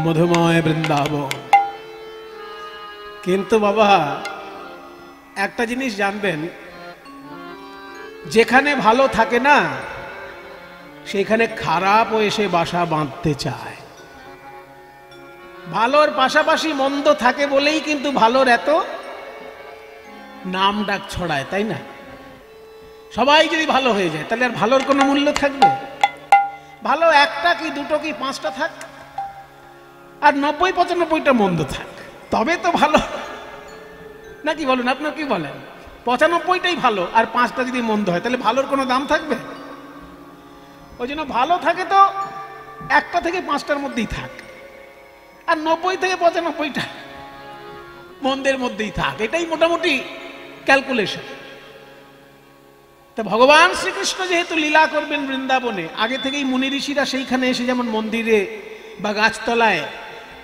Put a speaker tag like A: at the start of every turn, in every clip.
A: মধুময় বৃন্দাবন। কিন্তু বাবা একটা জিনিস জানবেন, যেখানে ভালো থাকে না সেখানে খারাপও এসে বাসা বাঁধতে চায়। ভালোর পাশাপাশি মন্দ থাকে বলেই কিন্তু ভালোর এত নাম ডাক ছড়ায়, তাই না? সবাই যদি ভালো হয়ে যায় তাহলে আর ভালোর কোনো মূল্য থাকবে? ভালো একটা কি দুটো কি পাঁচটা থাক, আর ৯০-৯৫টা মন্দ থাক, তবে তো ভালো। নাকি বলুন, আপনার কি বলেন? ৯৫টাই ভালো আর 5টা যদি মন্দ হয় তাহলে ভালোর কোনো দাম থাকবে? ওই জন্য ভালো থাকে তো 1টা থেকে 5টার মধ্যেই থাক, আর ৯০ থেকে ৯৫টা মন্দের মধ্যেই থাক, এটাই মোটামুটি ক্যালকুলেশন। তো ভগবান শ্রীকৃষ্ণ যেহেতু লীলা করবেন বৃন্দাবনে, আগে থেকেই মুনি ঋষিরা সেইখানে এসে যেমন মন্দিরে বা গাছতলায়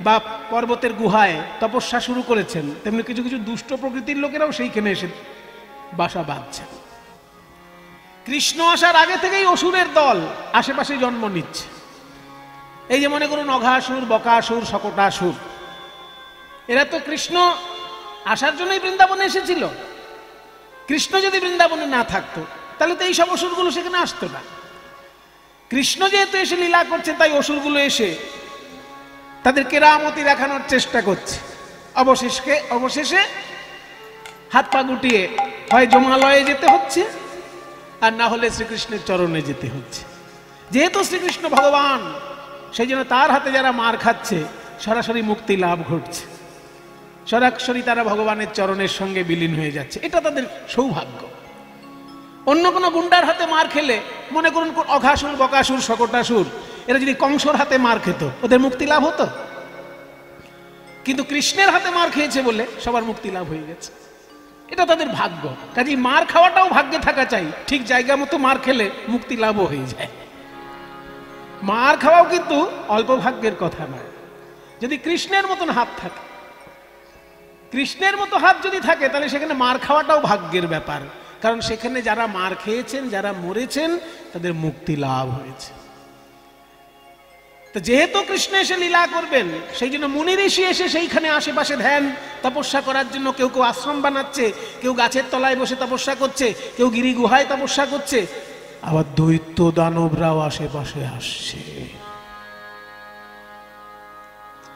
A: বা পর্বতের গুহায় তপস্যা শুরু করেছেন, তেমনি কিছু কিছু দুষ্ট প্রকৃতির লোকেরাও সেইখানে এসে বাসা বাঁধছেন। কৃষ্ণ আসার আগে থেকেই অসুরের দল আশেপাশে জন্ম নিচ্ছে। এই যে মনে করুন অঘাসুর, বকাসুর, শকটাসুর, এরা তো কৃষ্ণ আসার জন্যই বৃন্দাবনে এসেছিল। কৃষ্ণ যদি বৃন্দাবনে না থাকতো তাহলে তো এই সব অসুরগুলো সেখানে আসতো না। কৃষ্ণ যেহেতু এসে লীলা করছে তাই অসুরগুলো এসে তাদের কেরামতি দেখানোর চেষ্টা করছে। অবশেষে হাত পা গুটিয়ে হয় জমালয়ে যেতে হচ্ছে, আর না হলে শ্রীকৃষ্ণের চরণে যেতে হচ্ছে। যেহেতু শ্রীকৃষ্ণ ভগবান, সেই জন্য তার হাতে যারা মার খাচ্ছে সরাসরি মুক্তি লাভ ঘটছে, সরাসরি তারা ভগবানের চরণের সঙ্গে বিলীন হয়ে যাচ্ছে। এটা তাদের সৌভাগ্য। অন্য কোনো গুন্ডার হাতে মার খেলে, মনে করুন অঘাসুর, বকাসুর, শকটাসুর, এরা যদি কংসর হাতে মার খেত ওদের মুক্তি লাভ হতো, কিন্তু কৃষ্ণের হাতে মার খেয়েছে বলে সবার মুক্তি লাভ হয়ে গেছে। এটা তাদের ভাগ্য। কাজেই মার খাওয়াটাও ভাগ্যে থাকা চাই, ঠিক জায়গা মতো মার খেলে মুক্তি লাভও হয়ে যায়। মার খাওয়াও কিন্তু অল্প ভাগ্যের কথা নয়। যদি কৃষ্ণের মতন হাত থাকে, কৃষ্ণের মতো হাত যদি থাকে, তাহলে সেখানে মার খাওয়াটাও ভাগ্যের ব্যাপার। কারণ সেখানে যারা মার খেয়েছেন, যারা মরেছেন, তাদের মুক্তি লাভ হয়েছে। তো যেহেতু কৃষ্ণ এসে লীলা করবেন, সেই জন্য মুনি ঋষি এসে সেইখানে আশেপাশে ধ্যান তপস্যা করার জন্য কেউ কেউ আশ্রম বানাচ্ছে, কেউ গাছের তলায় বসে তপস্যা করছে, কেউ গিরি গুহায় তপস্যা করছে, আবার দৈত্য দানবরাও আশেপাশে আসছে,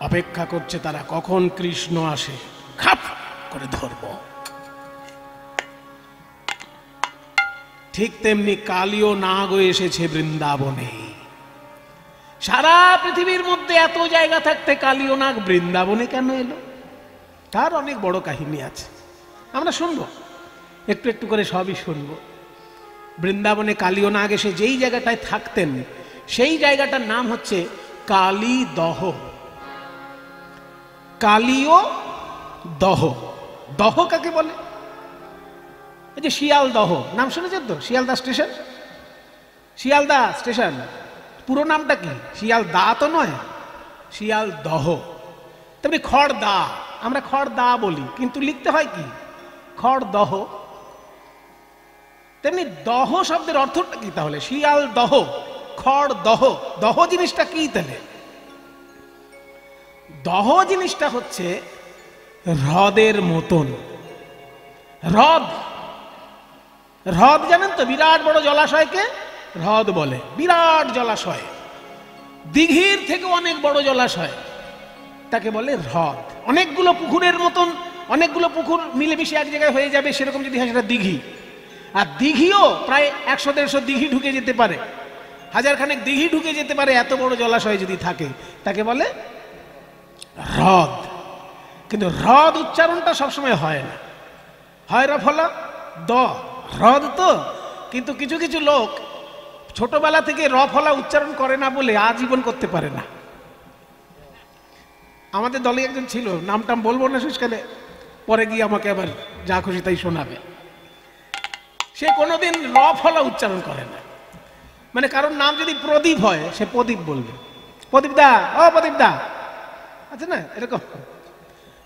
A: অপেক্ষা করছে তারা কখন কৃষ্ণ আসে, খাপ করে ধরব। ঠিক তেমনি কালীয় নাগও এসেছে বৃন্দাবনে। সারা পৃথিবীর মধ্যে এত জায়গা থাকতে কালীয় নাগ বৃন্দাবনে কেন এলো? তার অনেক বড় কাহিনী আছে, আমরা শুনবো, একটু একটু করে সবই শুনবো। বৃন্দাবনে কালীয় নাগ এসে যেই জায়গাটায় থাকতেন, সেই জায়গাটার নাম হচ্ছে কালীদহ। কালীয় দহ। দহ কাকে বলে? এই যে শিয়ালদহ নাম শুনেছেন তো, শিয়ালদা স্টেশন। শিয়ালদা স্টেশন পুরো নামটা কি? শিয়ালদা তো নয়, শিয়ালদহ। তেমনি খড়দা, আমরা খড়দা বলি, কিন্তু লিখতে হয় কি? খড়দহ। তেমনি দহ শব্দের অর্থটা কি তাহলে? শিয়ালদহ, খড়দহ। দহ জিনিসটা কি তাহলে? দহ জিনিসটা হচ্ছে হ্রদের মতন। হ্রদ, হ্রদ জানেন তো, বিরাট বড় জলাশয়কে হ্রদ বলে। বিরাট জলাশয়, দিঘির থেকে অনেক বড় জলাশয়, তাকে বলে হ্রদ। অনেকগুলো পুকুরের মতন, অনেকগুলো পুকুর মিলেমিশে এক জায়গায় হয়ে যাবে, সেরকম যদি হয় সেটা দিঘি। আর দিঘিও প্রায় ১০০-১৫০ দিঘি ঢুকে যেতে পারে, হাজারখানেক দিঘি ঢুকে যেতে পারে, এত বড় জলাশয় যদি থাকে, তাকে বলে হ্রদ। কিন্তু হ্রদ উচ্চারণটা সবসময় হয় না, হয় রফলা দ, হ্রদ তো। কিন্তু কিছু কিছু লোক ছোটবেলা থেকে রফলা উচ্চারণ করে না বলে আজীবন করতে পারে না। আমাদের দলে একজন ছিল, নামটাম বলবো না শেষকালে, পরে গিয়ে আমাকে আবার যা খুশি তাই শোনাবে। সে কোনোদিন রফলা উচ্চারণ করে না, মানে কারোর নাম যদি প্রদীপ হয় সে প্রদীপ বলবে, প্রদীপ দা, ও প্রদীপ দা, আচ্ছা না, এরকম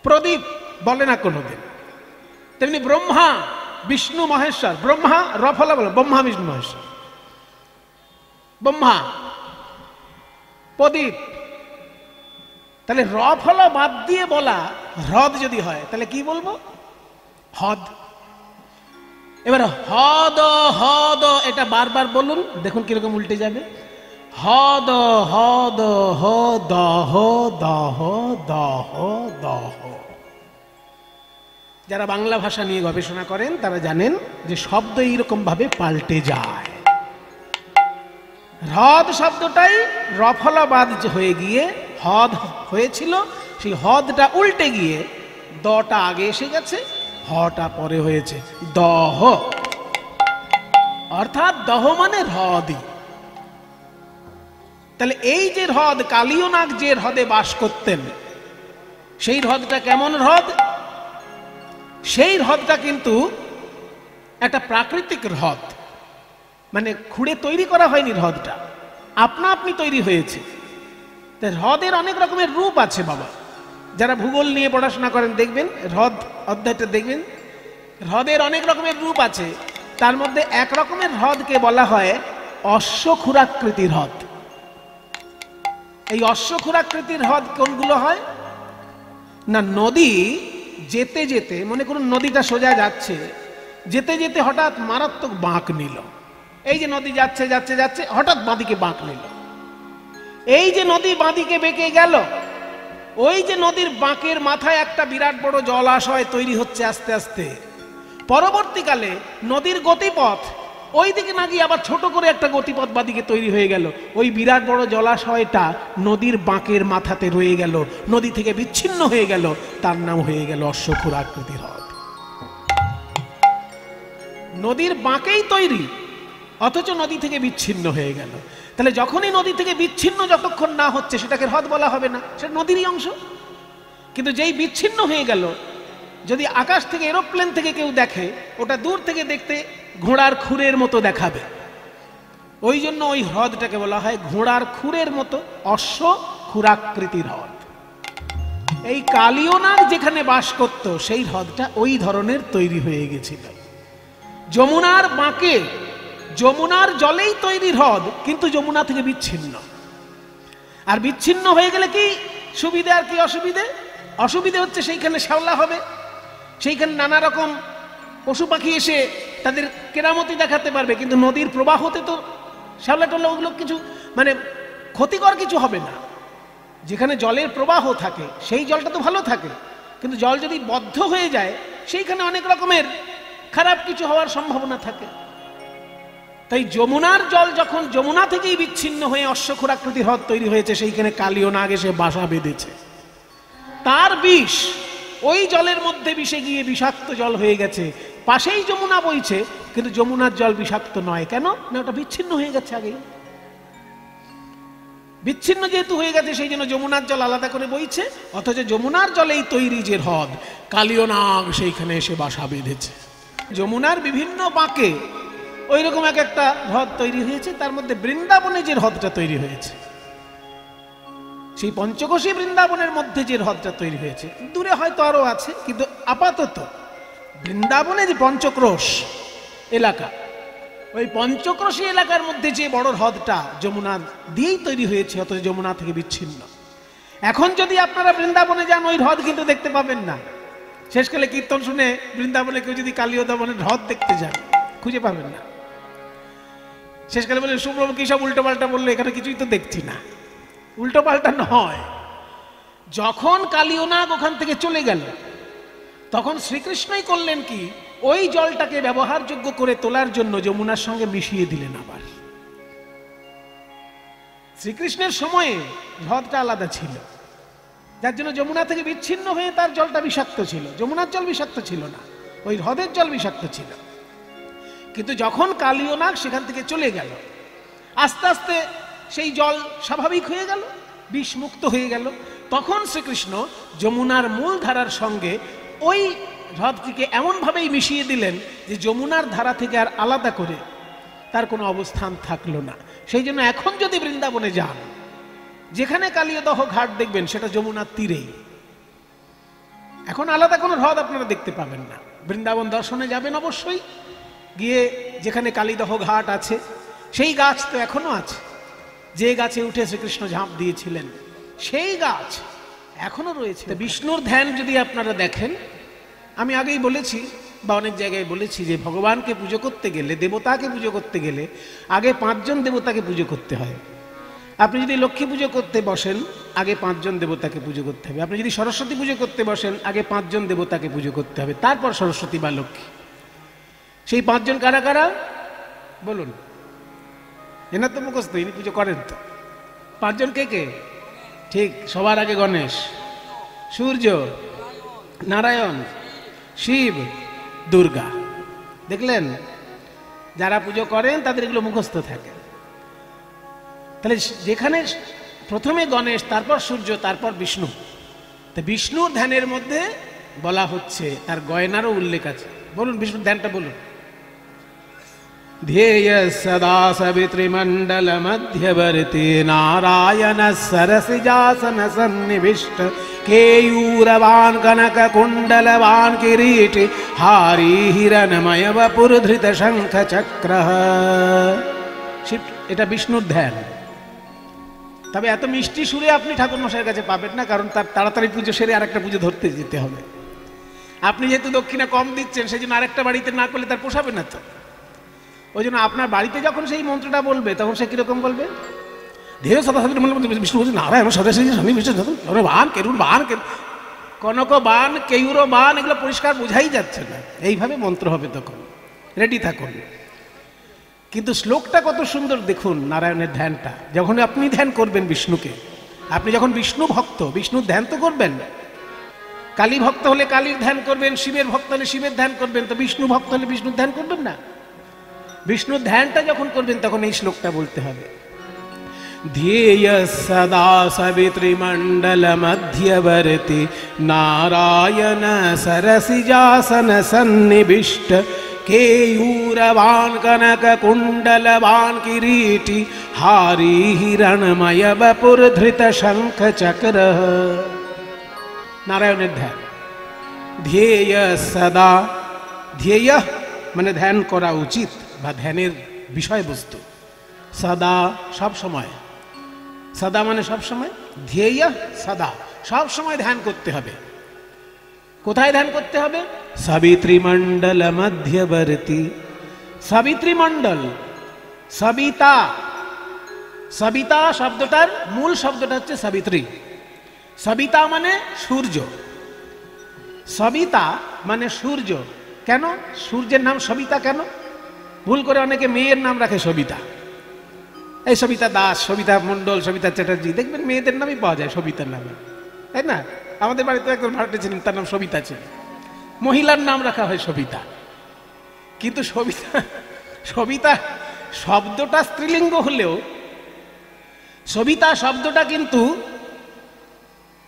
A: প্রদীপ বলে না কোনোদিন। তেমনি ব্রহ্মা, বিষ্ণু, মহেশ্বর। ব্রহ্মা রফলা বলে, ব্রহ্মা, বিষ্ণু, মহেশ্বর। ব্রহ্মা, প্রদীপ, তাহলে র ফলা বাদ দিয়ে বলা হ্রদ যদি হয় তাহলে কি বলবো? হদ। এবার হদ হদ এটা বারবার বলুন, দেখুন কিরকম উল্টে যাবে। হদ হদ হ দহ দহ দহ দহ। যারা বাংলা ভাষা নিয়ে গবেষণা করেন তারা জানেন যে শব্দ এইরকম ভাবে পাল্টে যায়। হ্রদ শব্দটাই রফলা বাদ হয়ে গিয়ে হদ হয়েছিল, সেই হদটা উল্টে গিয়ে দটা আগে এসে গেছে, হটা পরে হয়েছে দহ। অর্থাৎ দহ মানে হ্রদই। তাহলে এই যে হ্রদ, কালীয় নাগ যে হ্রদে বাস করতেন, সেই হ্রদটা কেমন হ্রদ? সেই হ্রদটা কিন্তু একটা প্রাকৃতিক হ্রদ, মানে খুঁড়ে তৈরি করা হয়নি, হ্রদটা আপনা আপনি তৈরি হয়েছে। হ্রদের অনেক রকমের রূপ আছে বাবা, যারা ভূগোল নিয়ে পড়াশোনা করেন দেখবেন, হ্রদ অধ্যায়টা দেখবেন, হ্রদের অনেক রকমের রূপ আছে। তার মধ্যে এক রকমের হ্রদকে বলা হয় অশ্বক্ষুরাকৃতির হ্রদ। এই অশ্বক্ষুরাকৃতির হ্রদ কোনগুলো হয় না, নদী যেতে যেতে, মনে করুন নদীটা সোজা যাচ্ছে, যেতে যেতে হঠাৎ মারাত্মক বাঁক নিল। এই যে নদী যাচ্ছে যাচ্ছে যাচ্ছে, হঠাৎ বাঁদিকে বাঁক নিল। এই যে নদী বাঁদিকে বেঁকে গেল, ওই যে নদীর বাঁকের মাথায় একটা বিরাট বড় জলাশয় তৈরি হচ্ছে আস্তে আস্তে। পরবর্তীকালে নদীর গতিপথ ওই দিকে না গিয়ে আবার ছোট করে একটা গতিপথ বাদিকে তৈরি হয়ে গেল। ওই বিরাট বড় জলাশয়টা নদীর বাঁকের মাথাতে রয়ে গেল, নদী থেকে বিচ্ছিন্ন হয়ে গেল, তার নাম হয়ে গেল অশ্বক্ষুরাকৃতির হ্রদ। নদীর বাঁকেই তৈরি, অথচ নদী থেকে বিচ্ছিন্ন হয়ে গেল। তাহলে যখনই নদী থেকে বিচ্ছিন্ন যতক্ষণ না হচ্ছে সেটাকে হ্রদ বলা হবে না, সেটা নদীরই অংশ। কিন্তু যেই বিচ্ছিন্ন হয়ে গেল, যদি আকাশ থেকে এরোপ্লেন থেকে কেউ দেখে, ওটা দূর থেকে দেখতে ঘোড়ার খুরের মতো দেখাবে। ওই জন্য ওই হ্রদটাকে বলা হয় ঘোড়ার খুরের মতো অশ্বক্ষুরাকৃতির হ্রদ। এই কালীয় নাগ যেখানে বাস করত সেই হ্রদটা ওই ধরনের তৈরি হয়ে গেছিল। যমুনার বাঁকে, যমুনার জলেই তৈরি হ্রদ, কিন্তু যমুনা থেকে বিচ্ছিন্ন। আর বিচ্ছিন্ন হয়ে গেলে কি সুবিধে আর কি অসুবিধে? অসুবিধে হচ্ছে সেইখানে শ্যাওলা হবে, সেইখানে নানা রকম পশু পাখি এসে তাদের কেরামতি দেখাতে পারবে, কিন্তু নদীর প্রবাহতে তো শ্যাওলা টোলা ওগুলো কিছু মানে ক্ষতিকর কিছু হবে না। যেখানে জলের প্রবাহ থাকে সেই জলটা তো ভালো থাকে, কিন্তু জল যদি বদ্ধ হয়ে যায় সেইখানে অনেক রকমের খারাপ কিছু হওয়ার সম্ভাবনা থাকে। তাই যমুনার জল যখন যমুনা থেকেই বিচ্ছিন্ন হয়ে অশ্বক্ষুরাকৃতির হ্রদ তৈরি হয়েছে, সেইখানে কালীয় নাগ এসে বাসা বেঁধেছে। তার বিষ ওই জলের মধ্যে মিশে গিয়ে বিষাক্ত জল হয়ে গেছে। পাশেই যমুনা বইছে, কিন্তু যমুনার জল বিষাক্ত নয়। কেন না, ওটা বিচ্ছিন্ন হয়ে গেছে আগেই। বিচ্ছিন্ন যেহেতু হয়ে গেছে সেই জন্য যমুনার জল আলাদা করে বইছে, অথচ যমুনার জলেই তৈরি যে হ্রদ, কালীয় নাগ সেইখানে এসে বাসা বেঁধেছে। যমুনার বিভিন্ন বাঁকে ওই রকম এক একটা হ্রদ তৈরি হয়েছে। তার মধ্যে বৃন্দাবনে যে হ্রদটা তৈরি হয়েছে, সেই পঞ্চকোশী বৃন্দাবনের মধ্যে যে হ্রদটা তৈরি হয়েছে, দূরে হয়তো আরো আছে, কিন্তু আপাতত বৃন্দাবনে যে পঞ্চক্রোশ এলাকা, ওই পঞ্চক্রোশী এলাকার মধ্যে যে বড় হ্রদটা যমুনার দিয়েই তৈরি হয়েছে, অথচ যমুনা থেকে বিচ্ছিন্ন। এখন যদি আপনারা বৃন্দাবনে যান, ওই হ্রদ কিন্তু দেখতে পাবেন না। শেষকালে কীর্তন শুনে বৃন্দাবনে কেউ যদি কালীয় দমনের হ্রদ দেখতে যান, খুঁজে পাবেন না। শেষকালে বলে সুব্রহ্ম কি সব উল্টো পাল্টা বললো, এখানে কিছুই তো দেখছি না। উল্টো পাল্টা নয়, যখন কালীয় নাগ ওখান থেকে চলে গেল, তখন শ্রীকৃষ্ণই করলেন কি, ওই জলটাকে ব্যবহারযোগ্য করে তোলার জন্য যমুনার সঙ্গে মিশিয়ে দিলেন। আবার শ্রীকৃষ্ণের সময়ে হ্রদটা আলাদা ছিল, যার জন্য যমুনা থেকে বিচ্ছিন্ন হয়ে তার জলটা বিষাক্ত ছিল। যমুনার জল বিষাক্ত ছিল না, ওই হ্রদের জল বিষাক্ত ছিল। কিন্তু যখন কালীয় নাগ সেখান থেকে চলে গেল, আস্তে আস্তে সেই জল স্বাভাবিক হয়ে গেল, বিষমুক্ত হয়ে গেল। তখন শ্রীকৃষ্ণ যমুনার মূল ধারার সঙ্গে ওই হ্রদটিকে এমনভাবেই মিশিয়ে দিলেন যে যমুনার ধারা থেকে আর আলাদা করে তার কোনো অবস্থান থাকলো না। সেই জন্য এখন যদি বৃন্দাবনে যান, যেখানে কালীয়দহ ঘাট দেখবেন সেটা যমুনার তীরেই। এখন আলাদা কোনো হ্রদ আপনারা দেখতে পাবেন না। বৃন্দাবন দর্শনে যাবেন অবশ্যই, গিয়ে যেখানে কালীদহ ঘাট আছে, সেই গাছ তো এখনো আছে, যে গাছে উঠে শ্রীকৃষ্ণ ঝাঁপ দিয়েছিলেন সেই গাছ এখনো রয়েছে। বিষ্ণুর ধ্যান যদি আপনারা দেখেন, আমি আগেই বলেছি বা অনেক জায়গায় বলেছি যে ভগবানকে পুজো করতে গেলে, দেবতাকে পুজো করতে গেলে আগে 5 জন দেবতাকে পুজো করতে হয়। আপনি যদি লক্ষ্মী পুজো করতে বসেন, আগে 5 জন দেবতাকে পুজো করতে হবে। আপনি যদি সরস্বতী পুজো করতে বসেন, আগে 5 জন দেবতাকে পুজো করতে হবে, তারপর সরস্বতী বা লক্ষ্মী। সেই 5 জন কারা কারা বলুন? এনার তো মুখস্থ, ইনি পুজো করেন তো। 5 জন কে কে? ঠিক, সবার আগে গণেশ, সূর্য, নারায়ণ, শিব, দুর্গা। দেখলেন, যারা পুজো করেন তাদের এগুলো মুখস্থ থাকে। তাহলে যেখানে প্রথমে গণেশ, তারপর সূর্য, তারপর বিষ্ণু, তা বিষ্ণুর ধ্যানের মধ্যে বলা হচ্ছে, তার গয়নারও উল্লেখ আছে। বলুন বিষ্ণুর ধ্যানটা বলুন। ध्येय सदा सवितृमंडल मध्यवर्ती नारायण सरसिजासन सन्निविष्ट केयूरवान कनक कुंडलवान किरीटी हारी हिरणमय वपुरधृत शंख चक्र। এটা বিষ্ণুর ধ্যান। তবে এত মিষ্টি সুরে আপনি ঠাকুর মশাইয়ের কাছে পাবেন না, কারণ তার তাড়াতাড়ি পুজো সেরে আরেকটা পুজো ধরতে যেতে হবে। আপনি যেহেতু দক্ষিণা কম দিচ্ছেন, সেই জন্য আরেকটা বাড়িতে না করলে তার পোষাবে না। তো ওই জন্য আপনার বাড়িতে যখন সেই মন্ত্রটা বলবে, তখন সে কিরকম বলবে? ধীরে সদা বিষ্ণু বলছে নারায়ণ সদাশি স্বামী বিষ্ণু বান কেরুর বান, কনক বান, কেউর বান, এগুলো পরিষ্কার বোঝাই যাচ্ছে না। এইভাবে মন্ত্র হবে, তখন রেডি থাকুন। কিন্তু শ্লোকটা কত সুন্দর দেখুন, নারায়ণের ধ্যানটা। যখন আপনি ধ্যান করবেন বিষ্ণুকে, আপনি যখন বিষ্ণু ভক্ত, বিষ্ণুর ধ্যান তো করবেন। কালী ভক্ত হলে কালীর ধ্যান করবেন, শিবের ভক্ত হলে শিবের ধ্যান করবেন, তো বিষ্ণু ভক্ত হলে বিষ্ণুর ধ্যান করবেন না? বিষ্ণুর ধ্যানটা যখন করবেন, তখন এই শ্লোকটা বলতে হবে। ध्येय सदा सवितृमंडल मध्यवर्ती नारायण सरसिजासन सन्निविष्ट केयूरवान कनक कुंडलवान किरीटी हारी हिरणमय वपुरधृत शंख चक्र। नारायणের ধ্যান। ध्येय सदा, ध्येय মানে ধ্যান করা উচিত বা ধ্যানের বিষয়বস্তু। সদা সব সময়, সদা মানে সব সময়, ধ্যেয় সদা সব সময় ধ্যান করতে হবে। কোথায় ধ্যান করতে হবে? সবিতৃমণ্ডল মধ্যবর্তী। সবিতৃমণ্ডল, সবিতা, সবিতা শব্দটার মূল শব্দটা হচ্ছে সাবিত্রী। সবিতা মানে সূর্য, সবিতা মানে সূর্য। কেন সূর্যের নাম সবিতা? কেন ভুল করে অনেকে মেয়ের নাম রাখে সবিতা। এই সবিতা দাস, সবিতা মণ্ডল, সবিতা চ্যাটার্জি, দেখবেন মেয়েদের নামই পাওয়া যায় সবিতার নামে, তাই না? আমাদের বাড়িতে একজন ভাড়াটে ছিলেন, তার নাম সবিতা ছিল। মহিলার নাম রাখা হয় সবিতা। কিন্তু সবিতা, সবিতা শব্দটা স্ত্রীলিঙ্গ হলেও সবিতা শব্দটা কিন্তু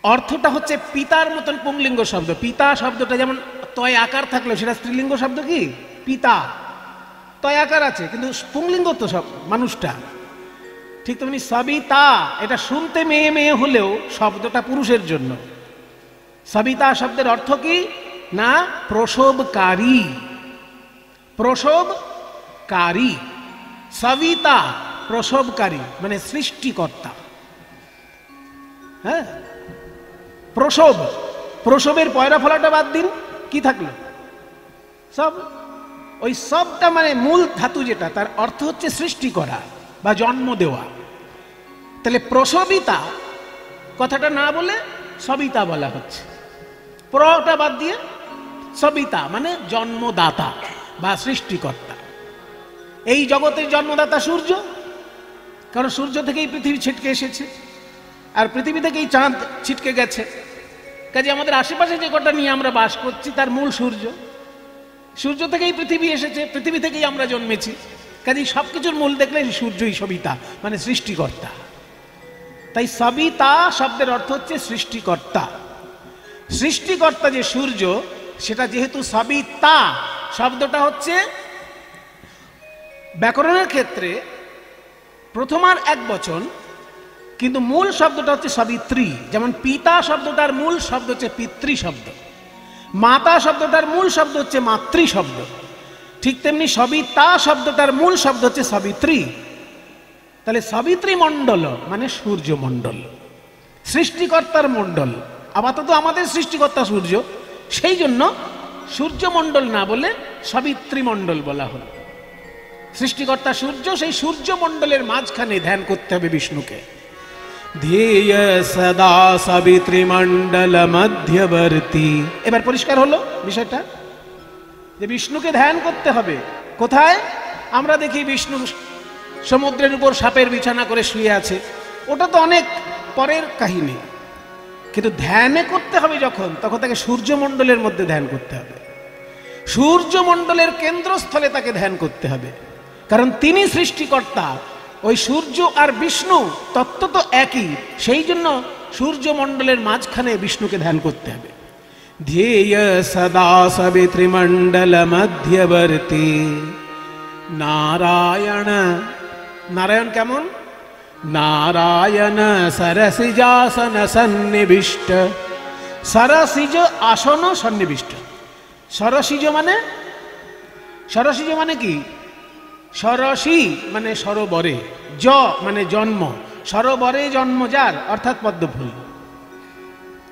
A: অর্থটা হচ্ছে পিতার মতন পুংলিঙ্গ শব্দ। পিতা শব্দটা যেমন তয় আকার থাকলেও সেটা স্ত্রীলিঙ্গ শব্দ কি? পিতা। তয় আকার আছে কিন্তু পুংলিঙ্গ তো সব মানুষটা। ঠিক তেমনি সবিতা, এটা শুনতে মেয়ে মেয়ে হলেও শব্দটা পুরুষের জন্য। সবিতা শব্দের অর্থ কি না প্রসবকারী, প্রসবকারী। সবিতা প্রসবকারী মানে সৃষ্টিকর্তা। হ্যাঁ, প্রসব, প্রসবের পয়রা ফলাটা বাদ দিন, কি থাকলো? সব। ওই সবটা মানে মূল ধাতু যেটা, তার অর্থ হচ্ছে সৃষ্টি করা বা জন্ম দেওয়া। তাহলে প্রসবিতা কথাটা না বলে সবিতা বলা হচ্ছে, প্রটা বাদ দিয়ে সবিতা মানে জন্মদাতা বা সৃষ্টিকর্তা। এই জগতের জন্মদাতা সূর্য, কারণ সূর্য থেকেই পৃথিবী ছিটকে এসেছে, আর পৃথিবী থেকেই চাঁদ ছিটকে গেছে। কাজে আমাদের আশেপাশে যে কটা নিয়ে আমরা বাস করছি তার মূল সূর্য। সূর্য থেকেই পৃথিবী এসেছে, পৃথিবী থেকেই আমরা জন্মেছি। কাজেই সবকিছুর মূল দেখলে সূর্যই সবিতা মানে সৃষ্টিকর্তা। তাই সবিতা শব্দের অর্থ হচ্ছে সৃষ্টিকর্তা। সৃষ্টিকর্তা যে সূর্য, সেটা যেহেতু সবিতা শব্দটা হচ্ছে ব্যাকরণের ক্ষেত্রে প্রথমার এক বচন, কিন্তু মূল শব্দটা হচ্ছে সবিত্রী। যেমন পিতা শব্দটার মূল শব্দ হচ্ছে পিতৃ শব্দ, মাতা শব্দটার মূল শব্দ হচ্ছে মাতৃ শব্দ, ঠিক তেমনি সবিতা শব্দটার মূল শব্দ হচ্ছে সবিত্রী। তাহলে সবিত্রী মণ্ডল মানে সূর্য মণ্ডল, সৃষ্টিকর্তার মণ্ডল। আপাতত আমাদের সৃষ্টিকর্তা সূর্য, সেই জন্য সূর্যমণ্ডল না বলে সাবিত্রীমণ্ডল বলা হলো। সৃষ্টিকর্তা সূর্য, সেই সূর্যমণ্ডলের মাঝখানে ধ্যান করতে হবে বিষ্ণুকে। ধ্যেয় সদা সাবিত্রীমণ্ডল মধ্যবর্তী। এবার পরিষ্কার হলো বিষয়টা, যে বিষ্ণুকে ধ্যান করতে হবে কোথায়? আমরা দেখি বিষ্ণু সমুদ্রের উপর সাপের বিছানা করে শুয়ে আছে, ওটা তো অনেক পরের কাহিনী। কিন্তু ধ্যানে করতে হবে যখন, তখন তাকে সূর্যমণ্ডলের মধ্যে ধ্যান করতে হবে, সূর্যমণ্ডলের কেন্দ্রস্থলে তাকে ধ্যান করতে হবে, কারণ তিনি সৃষ্টিকর্তা। ওই সূর্য আর বিষ্ণু তত্ত্ব তো একই, সেই জন্য সূর্যমণ্ডলের মাঝখানে বিষ্ণুকে ধ্যান করতে হবে। ধ্যেয় সদা সাবিত্রীমণ্ডল মধ্যবর্তী নারায়ণ। নারায়ণ কেমন? নারায়ণ সরসিজাসন সন্নিবিষ্ট। সরসিজ আসন সন্নিবিষ্ট। সরসিজ মানে, সরসিজ মানে কি? সরসি মানে সরোবরে, জ মানে জন্ম, সরোবরে জন্ম যার, অর্থাৎ পদ্মফুল।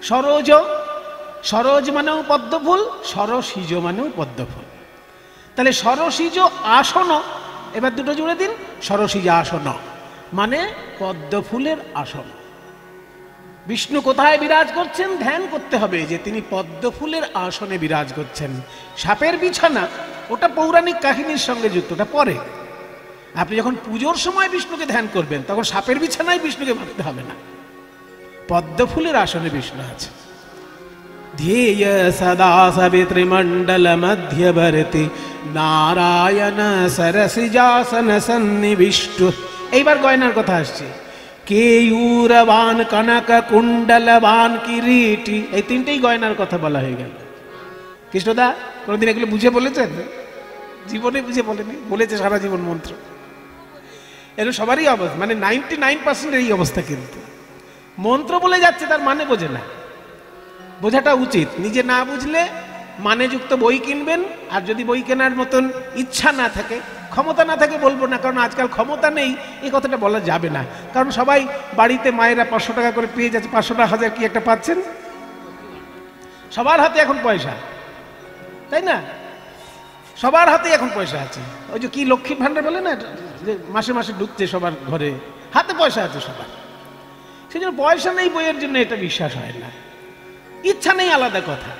A: সরোজ, সরোজ মানেও পদ্মফুল, সরসিজ মানেও পদ্মফুল। তাহলে সরসিজ আসন, এবার দুটো জুড়ে দিন, সরসিজ আসন মানে পদ্মফুলের আসন। বিষ্ণু কোথায় বিরাজ করছেন? ধ্যান করতে হবে যে তিনি পদ্মফুলের আসনে বিরাজ করছেন। সাপের বিছানা ওটা পৌরাণিক কাহিনীর সঙ্গে যুক্ত, ওটা পরে। আপনি যখন পুজোর সময় বিষ্ণুকে ধ্যান করবেন, তখন সাপের বিছানায় বিষ্ণুকে ভাবতে হবে না, পদ্মফুলের আসনে বিষ্ণু আছে। ধ্যেয় সদা সাবিত্রীমণ্ডল মধ্যবর্তী নারায়ণ সরসিজাসন সন্নিবিষ্ট। এইবার গয়নার কথা আসছে। কেয়ূরবান কনক কুণ্ডলবান কিরীটি, এই তিনটেই গয়নার কথা বলা হয়ে গেল। কৃষ্ণদা কোনোদিন এগুলো বুঝে বলেছেন? জীবনে বুঝে বলেনি, বলেছে সারা জীবন মন্ত্র। এর সবারই অবস্থা, মানে 99% এই অবস্থা। কিন্তু মন্ত্র বলে যাচ্ছে, তার মানে বোঝে না। বোঝাটা উচিত। নিজে না বুঝলে মানেযুক্ত বই কিনবেন, আর যদি বই কেনার মতন ইচ্ছা না থাকে, ক্ষমতা না থাকে বলবো না, কারণ আজকাল ক্ষমতা নেই এই কথাটা বলা যাবে না। কারণ সবাই বাড়িতে মায়েরা 500 টাকা করে পেয়ে যাচ্ছে, 500 টাকা 1000 কি একটা পাচ্ছেন, সবার হাতে এখন পয়সা, তাই না? সবার হাতে এখন পয়সা আছে। ওই যে কি লক্ষ্মীর ভান্ডার বলে না, যে মাসে মাসে ঢুকছে সবার ঘরে, হাতে পয়সা আছে সবার। সেই জন্য পয়সা নেই বইয়ের জন্য এটা বিশ্বাস হয় না। ইচ্ছা নেই আলাদা কথা,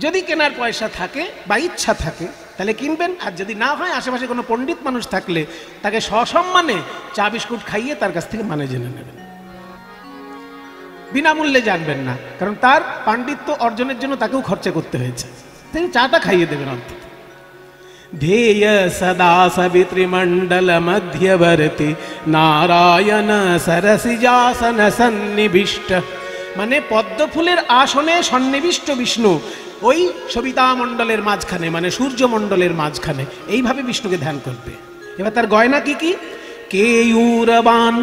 A: যদি কেনার পয়সা থাকে বা ইচ্ছা থাকে তাহলে কিনবেন, আর যদি না হয় আশেপাশে কোনো পণ্ডিত মানুষ থাকলে তাকে সসম্মানে চা বিস্কুট খাইয়ে তার কাছ থেকে মানে জেনে নেবেন। বিনামূল্যে জানবেন না, কারণ তার পাণ্ডিত্য অর্জনের জন্য তাকেও খরচা করতে হয়েছে, তিনি চাটা খাইয়ে দেবেন অন্তত। ধ্যেয় সদা সাবিত্রীমণ্ডল মধ্যবর্তী নারায়ণ সরসিজাসন সন্নিবিষ্ট মানে পদ্মফুলের আসনে সন্নিবিষ্ট বিষ্ণু, ওই সবিতামণ্ডলের মাঝখানে মানে সূর্যমণ্ডলের মাঝখানে। এইভাবে বিষ্ণুকে ধ্যান করবে। এবার তার গয়না কি কি? কেয়ূরবান,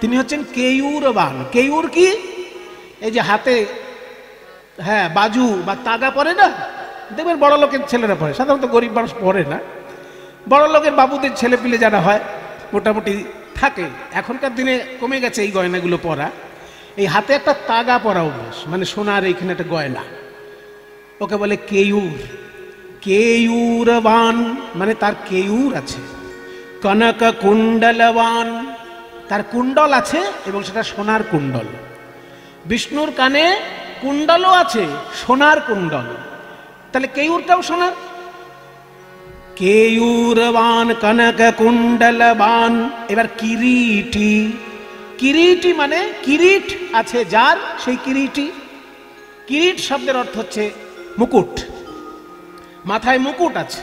A: তিনি হচ্ছেন কেয়ূরবান। কেয়ূর কি? এই যে হাতে হ্যাঁ বাজু বা তাগা পরে না, দেখবেন বড় লোকের ছেলেরা পরে, সাধারণত গরিব মানুষ পরে না। বড় লোকের বাবুদের ছেলে পিলে যারা হয় মোটামুটি থাকে, এখনকার দিনে কমে গেছে এই গয়নাগুলো পরা। এই হাতে একটা তাগা পরা অভ্যাস, মানে সোনার এইখানে একটা গয়না, ওকে বলে কেয়ূর। কেয়ূরবান মানে তার কেয়ূর আছে। কনক কুণ্ডলবান, তার কুণ্ডল আছে এবং সেটা সোনার কুণ্ডল। বিষ্ণুর কানে কুণ্ডলও আছে, সোনার কুণ্ডল, তাহলে কেয়ূরটাও সোনার। কেয়ূরবান কনক কুণ্ডলবান। এবার কিরীটি। কিরীটি মানে কিরীট আছে যার, সেই কিরীটি। কিরীট শব্দের অর্থ হচ্ছে মুকুট, মাথায় মুকুট আছে।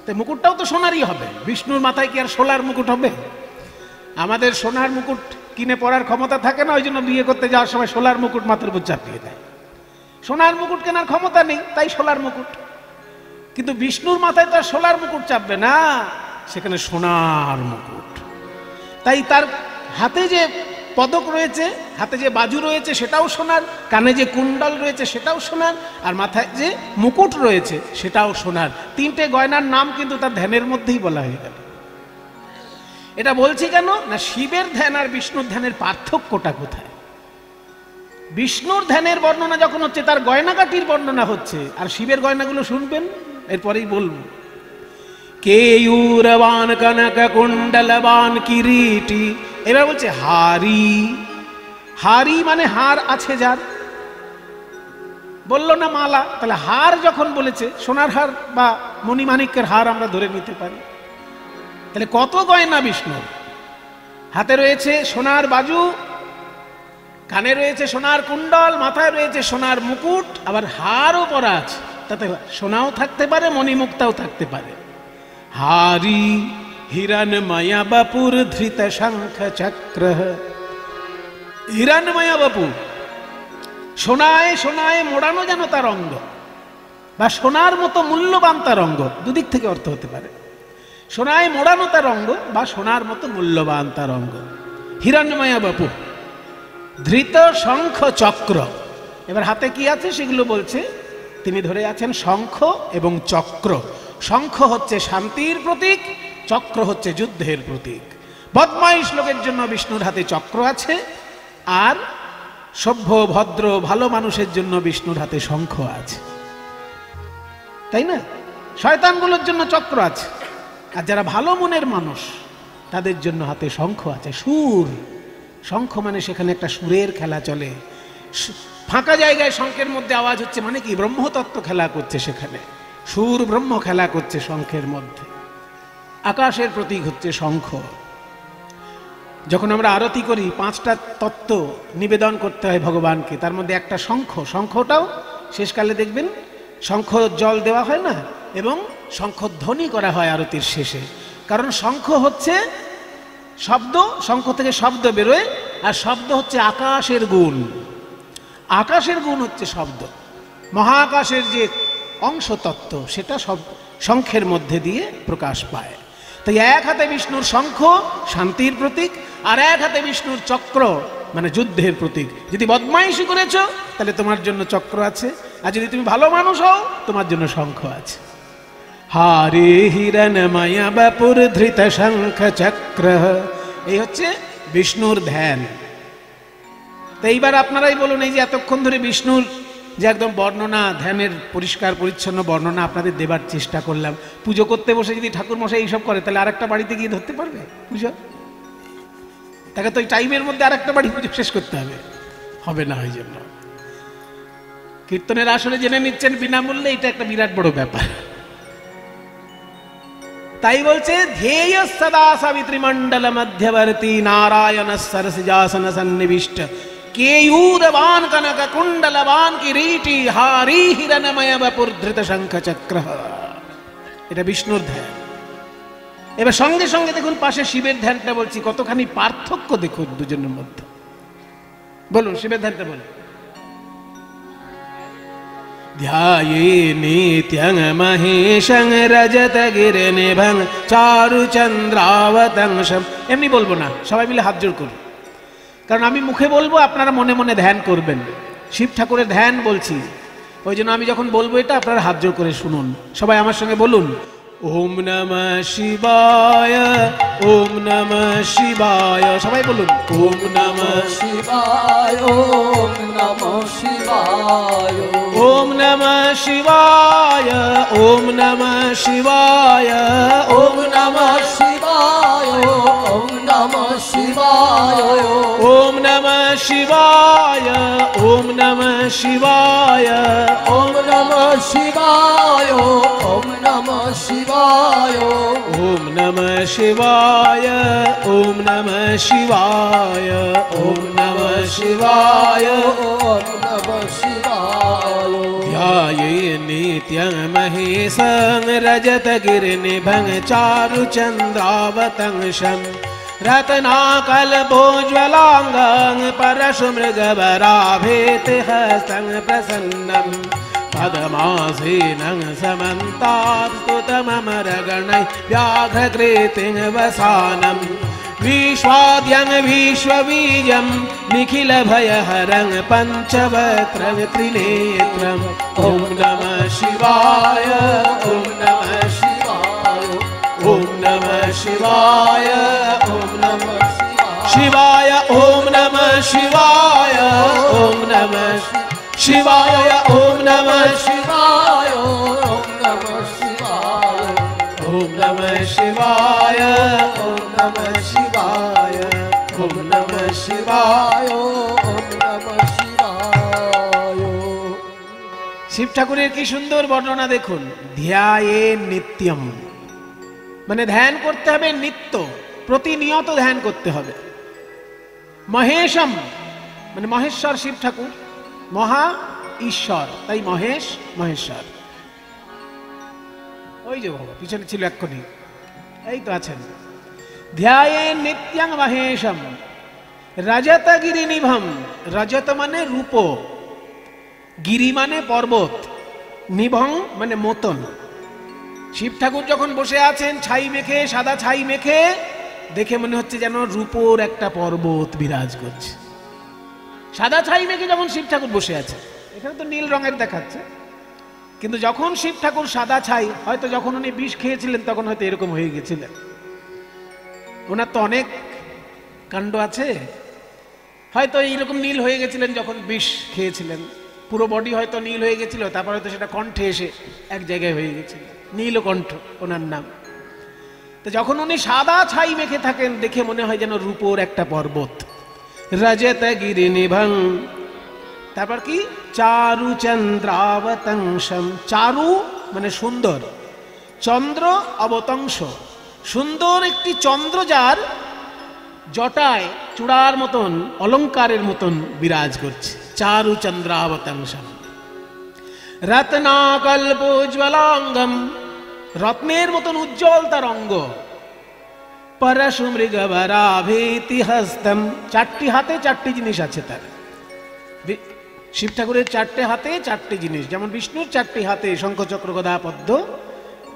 A: তো মুকুটটাও তো সোনারই হবে, বিষ্ণুর মাথায় কি আর সোলার মুকুট হবে? আমাদের সোনার মুকুট কিনে পরার ক্ষমতা থাকে না, ওই জন্য বিয়ে করতে যাওয়ার সময় সোলার মুকুট মাথার উপর চাপিয়ে দেয়। সোনার মুকুট কেনার ক্ষমতা নেই, তাই সোলার মুকুট। কিন্তু বিষ্ণুর মাথায় তো আর সোলার মুকুট চাপবে না, সেখানে সোনার মুকুট। তাই তার হাতে যে পদক রয়েছে, হাতে যে বাজু রয়েছে সেটাও সোনার, কানে যে কুণ্ডল রয়েছে সেটাও সোনার, আর মাথায় যে মুকুট রয়েছে সেটাও সোনার। তিনটে গয়নার নাম কিন্তু তার ধ্যানের মধ্যেই বলা হয়ে গেল। এটা বলছি কেন না, শিবের ধ্যান আর বিষ্ণুর ধ্যানের পার্থক্যটা কোথায়? বিষ্ণুর ধ্যানের বর্ণনা যখন হচ্ছে, তার গয়নাগাটির বর্ণনা হচ্ছে, আর শিবের গয়নাগুলো শুনবেন, এরপরেই বলবো। কেয়ুরবান কনক কুণ্ডলবান কিরীটি, এবার বলছে হারি। হারি মানে হার আছে যার, বললো না মালা, তাহলে হার যখন বলেছে সোনার হার বা মণিমাণিক্যের হার আমরা ধরে নিতে পারি। তাহলে কত গয়না বিষ্ণুর, হাতে রয়েছে সোনার বাজু, কানে রয়েছে সোনার কুণ্ডল, মাথায় রয়েছে সোনার মুকুট, আবার হারও পরা আছে, তাতে সোনাও থাকতে পারে, মণিমুক্তাও থাকতে পারে। হারি হিরণময়া বাপুর ধৃত শঙ্খ চক্র। হিরণময়া বাপু, সোনায় সোনায় মোড়ানো যেন তার অঙ্গ, বা সোনার মতো মূল্যবান তার অঙ্গ, দুদিক থেকে অর্থ হতে পারে। সোনায় মোড়ানো তার অঙ্গ বা সোনার মতো মূল্যবান তার অঙ্গ। হিরণময়া বাপু ধৃত শঙ্খ চক্র। এবার হাতে কি আছে সেগুলো বলছে, তিনি ধরে আছেন শঙ্খ এবং চক্র। শঙ্খ হচ্ছে শান্তির প্রতীক, চক্র হচ্ছে যুদ্ধের প্রতীক। বদমাইশ লোকের জন্য বিষ্ণুর হাতে চক্র আছে, আর সভ্য ভদ্র ভালো মানুষের জন্য বিষ্ণুর হাতে শঙ্খ আছে, তাই না? শয়তানগুলোর জন্য চক্র আছে, আর যারা ভালো মনের মানুষ তাদের জন্য হাতে শঙ্খ আছে। সুর, শঙ্খ মানে সেখানে একটা সুরের খেলা চলে। ফাঁকা জায়গায় শঙ্খের মধ্যে আওয়াজ হচ্ছে মানে কি, ব্রহ্মতত্ত্ব খেলা করছে সেখানে, সুর ব্রহ্ম খেলা করছে শঙ্খের মধ্যে। আকাশের প্রতীক হচ্ছে শঙ্খ। যখন আমরা আরতি করি 5টা তত্ত্ব নিবেদন করতে হয় ভগবানকে, তার মধ্যে একটা শঙ্খ। শঙ্খটাও শেষকালে দেখবেন শঙ্খ জল দেওয়া হয় না, এবং শঙ্খধ্বনি করা হয় আরতির শেষে। কারণ শঙ্খ হচ্ছে শব্দ, শঙ্খ থেকে শব্দ বেরোয়, আর শব্দ হচ্ছে আকাশের গুণ। আকাশের গুণ হচ্ছে শব্দ। মহাকাশের যে অংশ তত্ত্ব সেটা সব শঙ্খের মধ্যে দিয়ে প্রকাশ পায়। তাই এক হাতে বিষ্ণুর শঙ্খ শান্তির প্রতীক, আর এক হাতে বিষ্ণুর চক্র মানে যুদ্ধের প্রতীক। যদি বদমাইশি করেছ তাহলে তোমার জন্য চক্র আছে, আর যদি তুমি ভালো মানুষ হও তোমার জন্য শঙ্খ আছে। হারে হিরণময়া বাপুর ধৃত শঙ্খ চক্র, এই হচ্ছে বিষ্ণুর ধ্যান। তো এইবার আপনারাই বলুন, এই যে এতক্ষণ ধরে বিষ্ণুর যে একদম বর্ণনা, ধ্যানের পরিষ্কার পরিচ্ছন্ন বর্ণনা আপনাদের দেবার চেষ্টা করলাম, পুজো করতে বসে যদি ঠাকুর মশাই এইসব করে তাহলে আরেকটা বাড়িতে গিয়ে ধরতে পারবে পুজো? তাকে তো ওই টাইমের মধ্যে আরেকটা বাড়ি পুজো শেষ করতে হবে, হবে না। ওই জন্য কীর্তনের আসলে জেনে নিচ্ছেন বিনামূল্যে, এটা একটা বিরাট বড় ব্যাপার। তাই বলছে ধ্যেয় সদা সাবিত্রী মণ্ডল মধ্যবর্তী নারায়ণ সরসিজাসন সন্নিবিষ্ট কেయూరవాన్ কনক কুণ্ডলবান কিরীটি হারি হিরণময় বাপুর ধৃত শঙ্খ চক্র। এটা বিষ্ণুর ধ্যান। এবার সঙ্গে সঙ্গে দেখুন পাশে শিবের ধ্যানটা বলছি, কতখানি পার্থক্য দেখুন দুজনের মধ্যে। বলুন শিবের ধ্যানটা বলুন। ধ্যায়ে নিত্যং মহেশং রজত গিরিনিভং চারু চন্দ্রাবতংশম। এমনি বলবো না, সবাই মিলে হাত জোড় করুন, কারণ আমি মুখে বলবো, আপনারা মনে মনে ধ্যান করবেন। শিব ঠাকুরের ধ্যান বলছি, ওই জন্য আমি যখন বলবো এটা আপনারা হাত জোড় করে শুনুন। সবাই আমার সঙ্গে বলুন, ওম নমঃ শিবায়, ওম নমঃ শিবায়। সবাই বলুন, ওম নমঃ
B: শিবায়, ওম নমঃ শিবায়,
A: ওম নমঃ শিবায়, ওম নমঃ শিবায়,
B: ওম নমঃ শিবায়, ওম নমঃ শিবায়,
A: ওম নমঃ শিবায়, ওম নমঃ শিবায়,
B: ওম নমঃ শিবায়, ওম নমঃ শিবায়,
A: ওম নমঃ শিবায়, ওম নমঃ শিবায়, ওম নমঃ শিবায়,
B: ওম নমঃ শিবায়।
A: ধ্যায়ে নিত্যং মহেশং রজত গিরিনিভং চারু চন্দ্রাবতংশম रत्नाकल्पोज्ज्वलाङ्गं परशुमृगवराभेतिहस्तं प्रसन्नं पद्मासीनं समन्तास्तुतममरगणैः व्याघ्रकृतिं वसानं विश्वाद्यं विश्वबीजं निखिलभयहरं पञ्चवक्त्रं त्रिनेत्रम्। ॐ नमः शिवाय, ॐ नमः शिवाय, ॐ नमः शिवाय, ॐ नमः शिवाय, ॐ नमः শিবায়, ওম নমঃ শিবায়, ওম নমঃ
B: শিবায়, ওম নমঃ শিবায়,
A: ওম নমঃ শিবায়, ওম নমঃ শিবায়, ওম নমঃ শিবায়।
B: ওম নমঃ শিবায়।
A: শিব ঠাকুরের কি সুন্দর বর্ণনা দেখুন, ধ্যায়ে নিত্যম, মানে ধ্যান করতে হবে নিত্য, প্রতিনিয়ত ধ্যান করতে হবে। মহেশম, মানে মহেশ্বর শিব ঠাকুর, মহা ঈশ্বর, তাই মহেশ মহেশ্বর। ওই যে বাবা পিছনে ছিল এক্ষুনি, এই তো আছেন। ধ্যায়ে নিত্যং মহেশম রজত গিরি নিভম, রজত মানে রূপ, গিরি মানে পর্বত, নিভং মানে মতন। শিব ঠাকুর যখন বসে আছেন ছাই মেখে, সাদা ছাই মেখে, দেখে মনে হচ্ছে যেন রূপোর একটা পর্বত বিরাজ করছে। সাদা ছাই মেখে যখন শিব ঠাকুর বসে আছে, এখানে তো নীল রঙের দেখাচ্ছে, কিন্তু যখন শিব ঠাকুর সাদা ছাই, হয়তো যখন উনি বিষ খেয়েছিলেন তখন হয়তো এরকম হয়ে গেছিলেন। ওনার তো অনেক কাণ্ড আছে, হয়তো এইরকম নীল হয়ে গেছিলেন যখন বিষ খেয়েছিলেন, পুরো বডি হয়তো নীল হয়ে গেছিল, তারপর হয়তো সেটা কণ্ঠে এসে এক জায়গায় হয়ে গেছিল, নীলকণ্ঠ ওনার নাম। তো যখন উনি সাদা ছাই মেখে থাকেন, দেখে মনে হয় যেন রূপোর একটা পর্বত। রজত গিরি নিভং, তারপর কি চারু চন্দ্রাবতংশম, চারু মানে সুন্দর, চন্দ্র অবতংশ, সুন্দর একটি চন্দ্র যার জটায় চূড়ার মতন অলঙ্কারের মতন বিরাজ করছে, চারু চন্দ্রাবতংশম। রত্নাকল্প উজ্জ্বলাঙ্গম, রত্নের মতন উজ্জ্বল তার অঙ্গ। পরশু মৃগবরাভীতি হস্তম, চারটি হাতে চারটি জিনিস আছে তার। শিব ঠাকুরের চারটে হাতে চারটি জিনিস, যেমন বিষ্ণুর চারটি হাতে শঙ্খ চক্র গদা পদ্ম,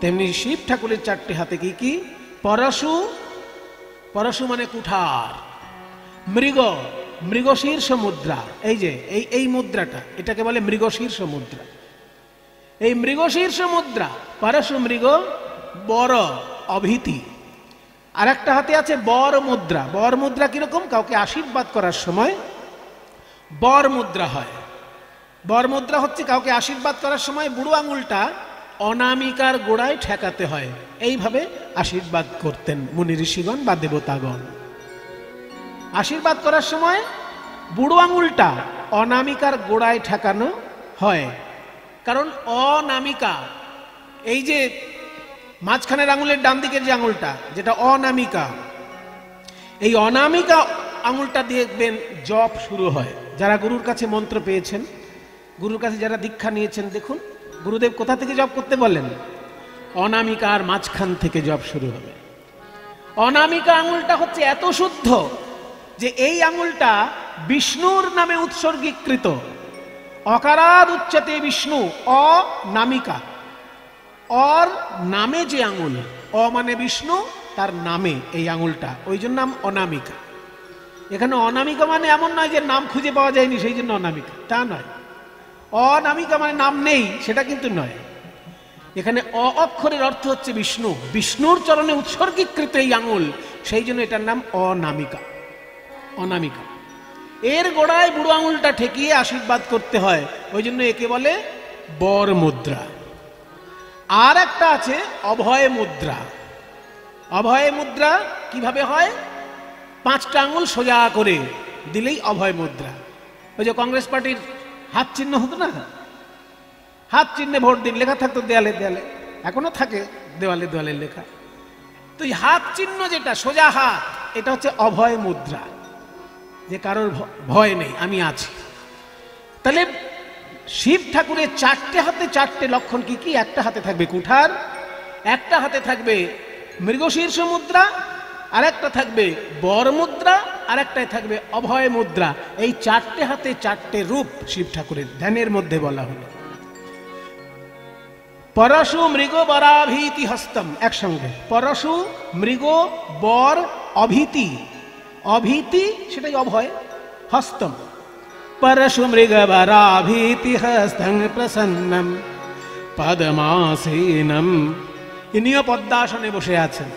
A: তেমনি শিব ঠাকুরের চারটি হাতে কি কি? পরশু, পরশু মানে কুঠার। মৃগ, মৃগশীর্ষ মুদ্রা, এই যে এই মুদ্রাটা, এটাকে বলে মৃগশীর্ষ মুদ্রা। এই মৃগশীর্ষ মুদ্রা, পরশু মৃগ, বর অভীতি। আর একটা হাতে আছে বর মুদ্রা। বর মুদ্রা কিরকম? কাউকে আশীর্বাদ করার সময় বর মুদ্রা হয়। বর মুদ্রা হচ্ছে কাউকে আশীর্বাদ করার সময় বুড়ো আঙুলটা অনামিকার গোড়ায় ঠেকাতে হয়, এইভাবে আশীর্বাদ করতেন মুনি ঋষিগণ বা দেবতাগণ। আশীর্বাদ করার সময় বুড়ো আঙুলটা অনামিকার গোড়ায় ঠেকানো হয়, কারণ অনামিকা, এই যে মাঝখানের আঙুলের ডান দিকের যে আঙুলটা, যেটা অনামিকা, এই অনামিকা আঙুলটা দেখবেন জপ শুরু হয়। যারা গুরুর কাছে মন্ত্র পেয়েছেন, গুরুর কাছে যারা দীক্ষা নিয়েছেন, দেখুন গুরুদেব কোথা থেকে জপ করতে বলেন? অনামিকার মাঝখান থেকে জপ শুরু হবে। অনামিকা আঙুলটা হচ্ছে এত শুদ্ধ যে এই আঙুলটা বিষ্ণুর নামে উৎসর্গীকৃত। অকারাদ উচ্চতে বিষ্ণু, অনামিকা, অর নামে যে আঙুল, অ মানে বিষ্ণু, তার নামে এই আঙুলটা, ওই জন্য নাম অনামিকা। এখানে অনামিকা মানে এমন নয় যে নাম খুঁজে পাওয়া যায়নি সেই জন্য অনামিকা, তা নয়। অনামিকা মানে নাম নেই, সেটা কিন্তু নয়। এখানে অ অক্ষরের অর্থ হচ্ছে বিষ্ণু, বিষ্ণুর চরণে উৎসর্গীকৃত এই আঙুল, সেই জন্য এটার নাম অনামিকা, অনামিকা। এর গোড়ায় বুড়ো আঙুলটা ঠেকিয়ে আশীর্বাদ করতে হয়, ওই জন্য একে বলে বর মুদ্রা। আর একটা আছে অভয় মুদ্রা। অভয় মুদ্রা কিভাবে হয়? 5টা আঙুল সোজা করে দিলেই অভয় মুদ্রা। ওই যে কংগ্রেস পার্টির হাত চিহ্ন হতো না, হাত চিহ্নে ভোট দিন লেখা থাকতো দেয়ালে দেয়ালে, এখনো থাকে দেওয়ালে দেওয়ালে লেখা। তো এই হাত চিহ্ন যেটা সোজা হাত, এটা হচ্ছে অভয় মুদ্রা, যে কারোর ভয় নেই, আমি আছি। তাহলে শিব ঠাকুরের 4টে হাতে 4টে লক্ষণ কি কি? একটা হাতে থাকবে কুঠার, একটা হাতে থাকবে মৃগশীর্ষ মুদ্রা, আর একটা থাকবে বর মুদ্রা, আর একটাই থাকবে অভয় মুদ্রা। এই 4টে হাতে 4টে রূপ শিব ঠাকুরের ধ্যানের মধ্যে বলা হলো। পরশু মৃগ বরাভীতি হস্তম, একসঙ্গে পরশু মৃগ বর অভীতি, অভীতি সেটাই অভয়, হস্তম। পরশু মৃগ বরাভীতি হস্তং প্রসন্নম পদ্মাসীনম। ইনিও পদ্মাসনে বসে আছেন,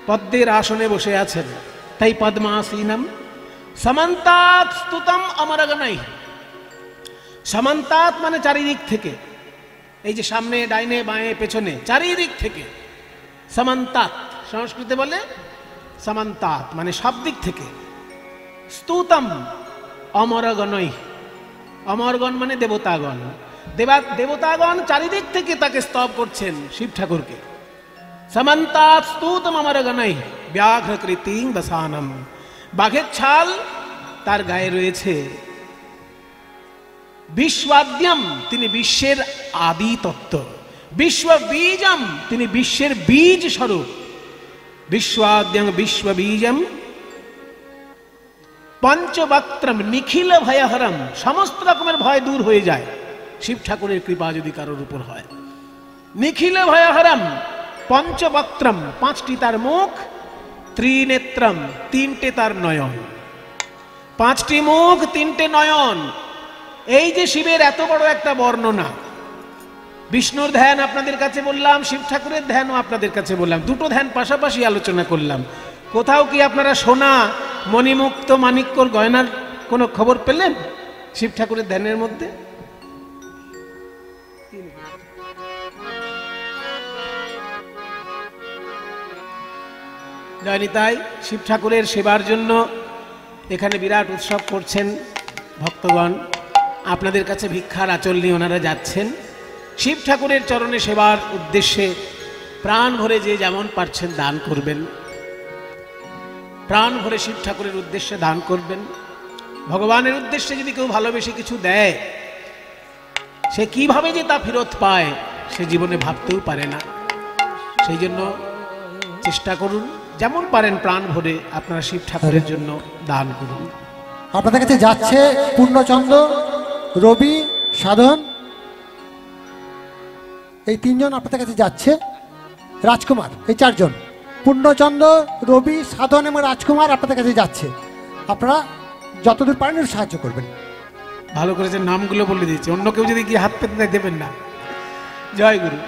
A: পদ্মের আসনে বসে আছেন, তাই পদ্মাসীনম। समन्तात् स्तुतम अमरगणैः। समन्तात् মানে চারিদিক থেকে, এই যে সামনে ডাইনে বাঁয়ে পেছনে চারিদিক থেকে। समन्तात् সংস্কৃতে বলে समन्तात् মানে সব দিক থেকে। स्तुतम अमरगणैः, अमरगण মানে দেবতাগণ, দেবতাগণ চারিদিক থেকে তাকে স্তব করছেন শিব ঠাকুরকে। समन्तात् स्तुतम अमरगणैः व्याघ्रकृतिं वसानम। বাঘের ছাল তার গায়ে রয়েছে। বিশ্বদ্যম তিনি বিশ্বের আদি তত্ত্ব। বিশ্ববীজম তিনি বিশ্বের বীজ স্বরূপ। বিশ্বদ্যং বিশ্ববীজম। পঞ্চবক্ত্রম নিখিল ভয়হরম, সমস্ত রকমের ভয় দূর হয়ে যায় শিব ঠাকুরের কৃপা যদি কারোর উপর হয়। নিখিল ভয়হরম। পঞ্চবক্ত্রম পাঁচটি তার মুখ, ত্রিনেত্রম তিনটে তার নয়ন। পাঁচটি মুখ তিনটে নয়ন, এই যে শিবের এত বড় একটা বর্ণনা। বিষ্ণুর ধ্যান আপনাদের কাছে বললাম, শিব ঠাকুরের ধ্যানও আপনাদের কাছে বললাম, দুটো ধ্যান পাশাপাশি আলোচনা করলাম। কোথাও কি আপনারা সোনা মণিমুক্ত মাণিক্যর গয়নার কোনো খবর পেলেন শিব ঠাকুরের ধ্যানের মধ্যে? জানি তাই শিব ঠাকুরের সেবার জন্য এখানে বিরাট উৎসব করছেন ভক্তগণ। আপনাদের কাছে ভিক্ষার আঁচল নিয়ে ওনারা যাচ্ছেন শিব ঠাকুরের চরণে সেবার উদ্দেশ্যে। প্রাণ ভরে যে যেমন পারছেন দান করবেন, প্রাণ ভরে শিব ঠাকুরের উদ্দেশ্যে দান করবেন। ভগবানের উদ্দেশ্যে যদি কেউ ভালোবেসে কিছু দেয়, সে কিভাবে যে তা ফেরত পায় সে জীবনে ভাবতেও পারে না। সেই জন্য চেষ্টা করুন, যেমন পারেন প্রাণ ভরে আপনারা শিব ঠাকুরের জন্য দান করুন।
C: আপনাদের কাছে যাচ্ছে পূর্ণচন্দ্র, রবি, সাধন, এই তিনজন আপনাদের কাছে যাচ্ছে। রাজকুমার, এই চারজন, পূর্ণচন্দ্র, রবি, সাধন এবং রাজকুমার আপনাদের কাছে যাচ্ছে। আপনারা যতদূর পারেন একটু সাহায্য করবেন।
A: ভালো করেছে নামগুলো বলে দিয়েছে, অন্য কেউ যদি গিয়ে হাত পেতে দেবেন না। জয় গুরু।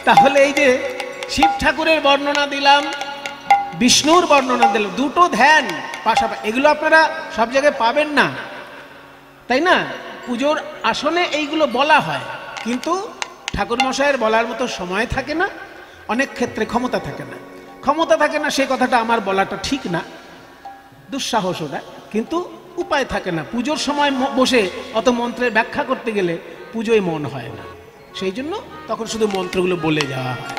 A: তাহলে এই যে শিব ঠাকুরের বর্ণনা দিলাম, বিষ্ণুর বর্ণনা দিলাম, দুটো ধ্যান পাশাপাশি, এগুলো আপনারা সব জায়গায় পাবেন না, তাই না? পুজোর আসনে এইগুলো বলা হয়, কিন্তু ঠাকুর মশাইয়ের বলার মতো সময় থাকে না, অনেক ক্ষেত্রে ক্ষমতা থাকে না। ক্ষমতা থাকে না সে কথাটা আমার বলাটা ঠিক না, দুঃসাহস ওটা, কিন্তু উপায় থাকে না। পুজোর সময় বসে অত মন্ত্রের ব্যাখ্যা করতে গেলে পুজোয় মন হয় না, সেই জন্য তখন শুধু মন্ত্রগুলো বলে যাওয়া হয়।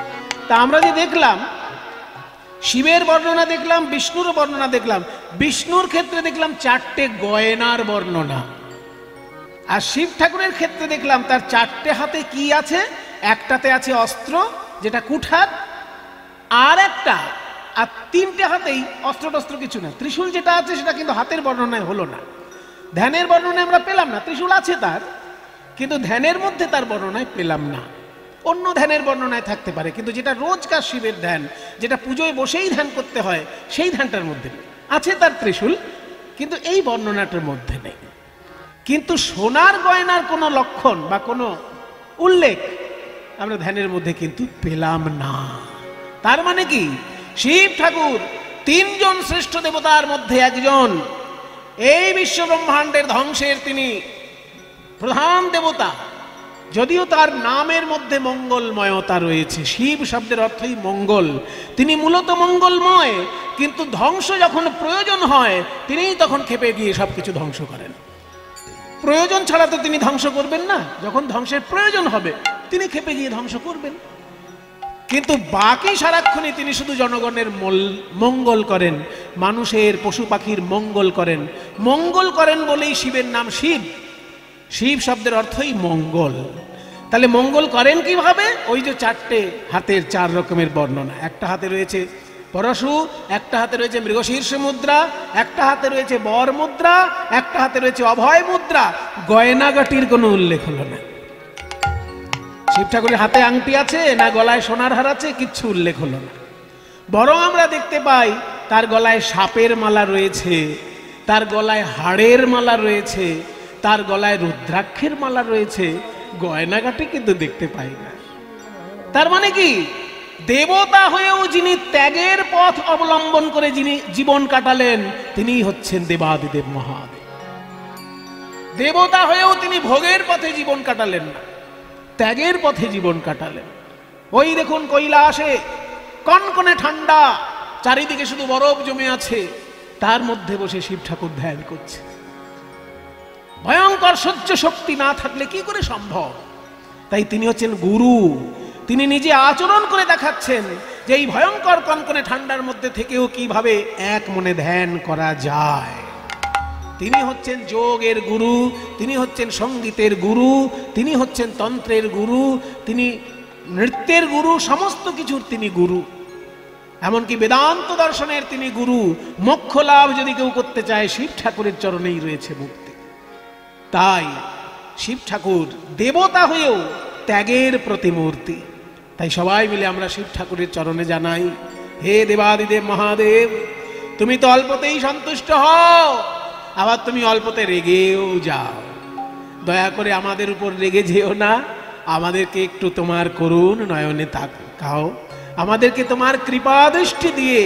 A: তা আমরা যে দেখলাম শিবের বর্ণনা দেখলাম, বিষ্ণুর বর্ণনা দেখলাম। বিষ্ণুর ক্ষেত্রে দেখলাম চারটে গয়নার বর্ণনা, আর শিব ঠাকুরের ক্ষেত্রে দেখলাম তার চারটে হাতে কি আছে। একটাতে আছে অস্ত্র যেটা কুঠার, আর একটা, আর তিনটে হাতেই অস্ত্র টস্ত্র কিছু না। ত্রিশূল যেটা আছে সেটা কিন্তু হাতের বর্ণনায় হলো না, ধ্যানের বর্ণনায় আমরা পেলাম না। ত্রিশূল আছে তার, কিন্তু ধ্যানের মধ্যে তার বর্ণনায় পেলাম না। অন্য ধ্যানের বর্ণনায় থাকতে পারে, কিন্তু যেটা রোজকার শিবের ধ্যান, যেটা পুজোয় বসেই ধ্যান করতে হয়, সেই ধ্যানটার মধ্যে আছে তার ত্রিশূল, কিন্তু এই বর্ণনাটার মধ্যে নেই। কিন্তু সোনার গয়নার কোনো লক্ষণ বা কোনো উল্লেখ আমরা ধ্যানের মধ্যে কিন্তু পেলাম না। তার মানে কি, শিব ঠাকুর তিনজন শ্রেষ্ঠ দেবতার মধ্যে একজন। এই বিশ্ব ব্রহ্মাণ্ডের ধ্বংসের তিনি প্রধান দেবতা, যদিও তার নামের মধ্যে মঙ্গলময়তা রয়েছে। শিব শব্দের অর্থই মঙ্গল, তিনি মূলত মঙ্গলময়, কিন্তু ধ্বংস যখন প্রয়োজন হয় তিনিই তখন ক্ষেপে গিয়ে সবকিছু ধ্বংস করেন। প্রয়োজন ছাড়া তো তিনি ধ্বংস করবেন না, যখন ধ্বংসের প্রয়োজন হবে তিনি ক্ষেপে গিয়ে ধ্বংস করবেন। কিন্তু বাকি সারাক্ষণই তিনি শুধু জনগণের মঙ্গল করেন, মানুষের পশু পাখির মঙ্গল করেন। মঙ্গল করেন বলেই শিবের নাম শিব। শিব শব্দের অর্থই মঙ্গল। তাহলে মঙ্গল করেন কিভাবে? ওই যে চারটে হাতের চার রকমের বর্ণনা। একটা হাতে রয়েছে পরশু, একটা হাতে রয়েছে মৃগশীর্ষ মুদ্রা, একটা হাতে রয়েছে বর মুদ্রা, একটা হাতে রয়েছে অভয় মুদ্রা। গয়নাগাটির কোনো উল্লেখ হলো না। শিব ঠাকুরের হাতে আংটি আছে না গলায় সোনার হার আছে, কিচ্ছু উল্লেখ হলো না। বরং আমরা দেখতে পাই তার গলায় সাপের মালা রয়েছে, তার গলায় হাড়ের মালা রয়েছে, তার গলায় রুদ্রাক্ষের মালা রয়েছে, গয়নাগাটি কিন্তু দেখতে পাই না। তার মানে কি, দেবতা হয়েও যিনি ত্যাগের পথ অবলম্বন করে যিনি জীবন কাটালেন, তিনিই হচ্ছেন দেবাদিদেব মহাদেব। দেবতা হয়েও তিনি ভোগের পথে জীবন কাটালেন না, ত্যাগের পথে জীবন কাটালেন। ওই দেখুন কৈলাসে কনকনে ঠান্ডা, চারিদিকে শুধু বরফ জমে আছে, তার মধ্যে বসে শিব ঠাকুর ধ্যান করছে। ভয়ঙ্কর সহ্য শক্তি না থাকলে কি করে সম্ভব? তাই তিনি হচ্ছেন গুরু। তিনি নিজে আচরণ করে দেখাচ্ছেন যে এই ভয়ঙ্কর কনকনে ঠান্ডার মধ্যে থেকেও কিভাবে এক মনে ধ্যান করা যায়। তিনি হচ্ছেন যোগের গুরু, তিনি হচ্ছেন সঙ্গীতের গুরু, তিনি হচ্ছেন তন্ত্রের গুরু, তিনি নৃত্যের গুরু, সমস্ত কিছুর তিনি গুরু। এমনকি বেদান্ত দর্শনের তিনি গুরু। মোক্ষ লাভ যদি কেউ করতে চায়, শিব ঠাকুরের চরণেই রয়েছে মুক্তি। তাই শিব ঠাকুর দেবতা হয়েও ত্যাগের প্রতিমূর্তি। তাই সবাই মিলে আমরা শিব ঠাকুরের চরণে জানাই, হে দেবাদিদেব মহাদেব, তুমি তো অল্পতেই সন্তুষ্ট হও, আবার তুমি অল্পতে রেগেও যাও। দয়া করে আমাদের উপর রেগে যেও না, আমাদেরকে একটু তোমার করুণ নয়নে তাকাও, আমাদেরকে তোমার কৃপা দৃষ্টি দিয়ে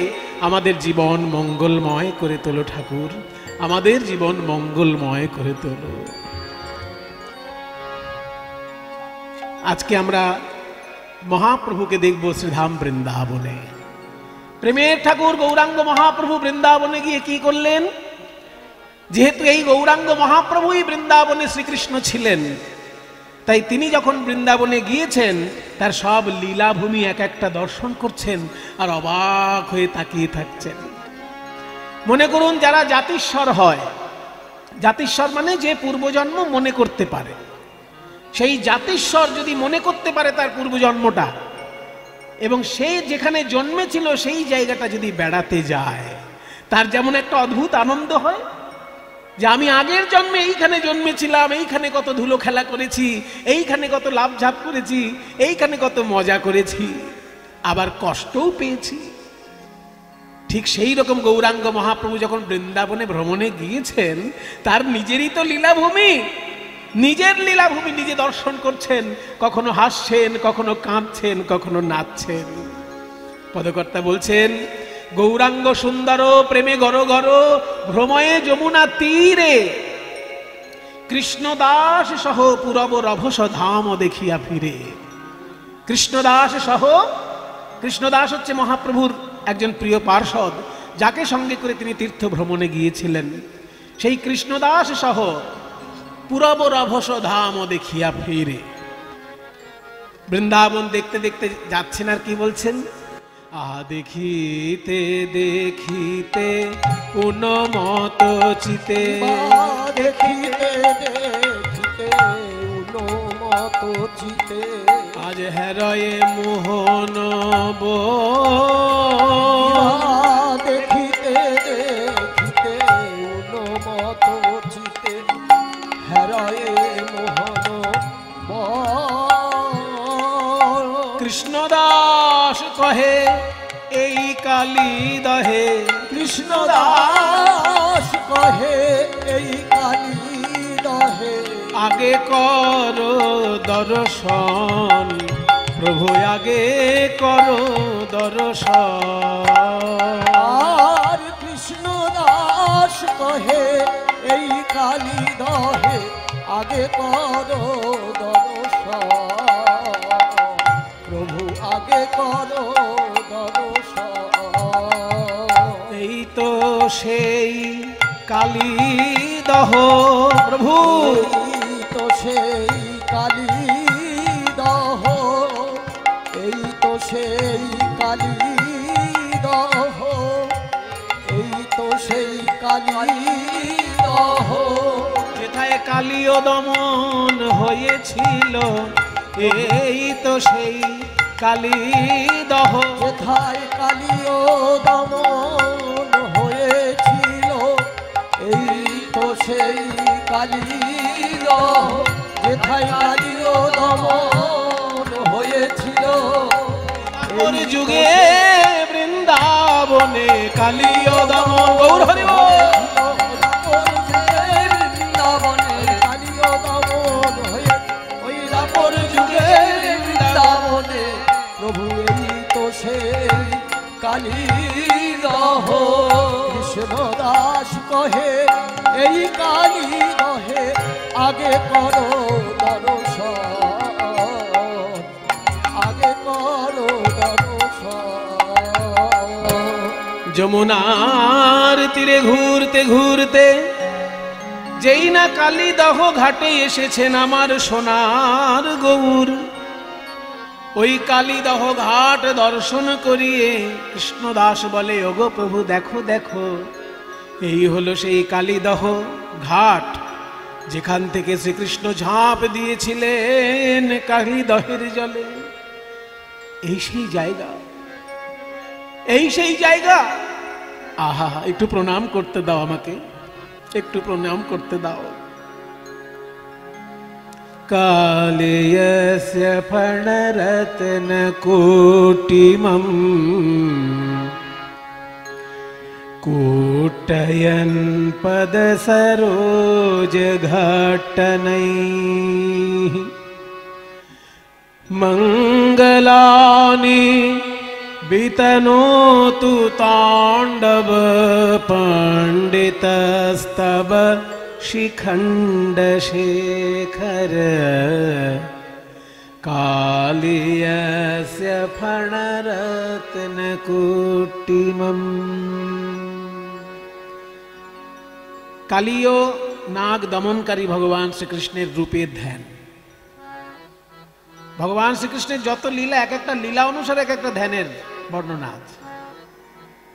A: আমাদের জীবন মঙ্গলময় করে তোলো ঠাকুর, আমাদের জীবন মঙ্গলময় করে তোলো। আজকে আমরা মহাপ্রভুকে দেখব শ্রীধাম বৃন্দাবনে। প্রেমের ঠাকুর গৌরাঙ্গ মহাপ্রভু বৃন্দাবনে গিয়ে কি করলেন? যেহেতু এই গৌরাঙ্গ মহাপ্রভুই বৃন্দাবনে শ্রীকৃষ্ণ ছিলেন, তাই তিনি যখন বৃন্দাবনে গিয়েছেন তার সব লীলাভূমি এক একটা দর্শন করছেন আর অবাক হয়ে তাকিয়ে থাকছেন। মনে করুন যারা জাতিস্বর হয়, জাতিস্বর মানে যে পূর্বজন্ম মনে করতে পারে, সেই জাতিস্বর যদি মনে করতে পারে তার পূর্বজন্মটা, এবং সে যেখানে জন্মেছিল সেই জায়গাটা যদি বেড়াতে যায়, তার যেমন একটা অদ্ভুত আনন্দ হয় যে আমি আগের জন্মে এইখানে জন্মেছিলাম, এইখানে কত ধুলো খেলা করেছি, এইখানে কত লাভঝাপ করেছি, এইখানে কত মজা করেছি, আবার কষ্টও পেয়েছি। ঠিক সেই রকম গৌরাঙ্গ মহাপ্রভু যখন বৃন্দাবনে ভ্রমণে গিয়েছেন, তার নিজেরই তো লীলাভূমি, নিজের লীলাভূমি নিজে দর্শন করছেন। কখনো হাসছেন, কখনো কাঁদছেন, কখনো নাচছেন। পদকর্তা বলছেন, গৌরাঙ্গ সুন্দর প্রেমে গর গর ভ্রময়ে যমুনা তীরে, কৃষ্ণদাস সহ পুরব রভস ধাম দেখিয়া ফিরে। কৃষ্ণদাস সহ, কৃষ্ণদাস হচ্ছে মহাপ্রভুর একজন প্রিয় পার্ষদ, যাকে সঙ্গে করে তিনি তীর্থ ভ্রমণে গিয়েছিলেন। সেই কৃষ্ণদাস সহ পুরব রভস ধাম দেখিয়া ফিরে। বৃন্দাবন দেখতে দেখতে যাচ্ছেন, আর কি বলছেন? দেখিতে দেখিতে উন্মত চিতে,
B: দেখিতে দেখিতে উন্মত চিতে,
A: আজ হেরয়ে মোহন
B: দেখিতে দেখিতে উন্মত চিতে, হেরয়ে মোহন
A: কৃষ্ণদাস কহে এই কালী দহে,
B: কৃষ্ণদাস কহে এই কালী দহে,
A: আগে করো দর্শন প্রভু, আগে করো দর্শন।
B: আর কৃষ্ণদাস কহে এই কালী দহে, আগে করো দর্শন প্রভু, আগে করো দর্শন।
A: এই তো সেই কালী দহ প্রভু,
B: এই তো সেই কালী দহ, এই তো সেই কালী দহ, এই তো সেই কালী দহ,
A: যেথায় কালীয় দমন হয়েছিল, এই তো সেই কালী দহ।
B: যেথায় কালীয় দমন হয়েছিল, এই তো সেই কালী দহ, যেথায় কালীয় দমন হয়েছিল।
A: ওর যুগে বৃন্দাবনে কালীয় দমন, গৌর হরি বল।
B: বৃন্দাবনে কালীয় দমন হয়ে, ওই রাপর যুগে বৃন্দাবনে প্রভু, এই তো কালী দহ কৃষ্ণ দাস কহে এই কালী দহে আগে করো দর্শন, আগে করো দর্শন।
A: যমুনার তীরে ঘুরতে ঘুরতে যেই না কালীদহ ঘাটে এসেছেন আমার সোনার গৌর, ওই কালীদহ ঘাট দর্শন করিয়ে কৃষ্ণদাস বলে, ওগো প্রভু দেখো দেখো, এই হলো সেই কালীদহ ঘাট যেখান থেকে শ্রীকৃষ্ণ ঝাঁপ দিয়েছিলেন কালীদহের জলে। এই সেই জায়গা, এই সেই জায়গা। আহা, একটু প্রণাম করতে দাও আমাকে, একটু প্রণাম করতে দাও। কালেয়স্য ফণরত্ন কোটিমম কোটয়ন পদ সরোজ ঘটনৈঃ মঙ্গলানি বিতনोतु तांडव पंडितस्तव शिखंड शेखर कालियस्य फणरत्न कोटिमम। कालियो नाग दमनकारी भगवान श्रीकृष्णের রূপের ধ্যান। ভগবান শ্রীকৃষ্ণের যত লীলা, এক একটা লীলা অনুসারে এক একটা ধ্যানের বর্ণনা আছে।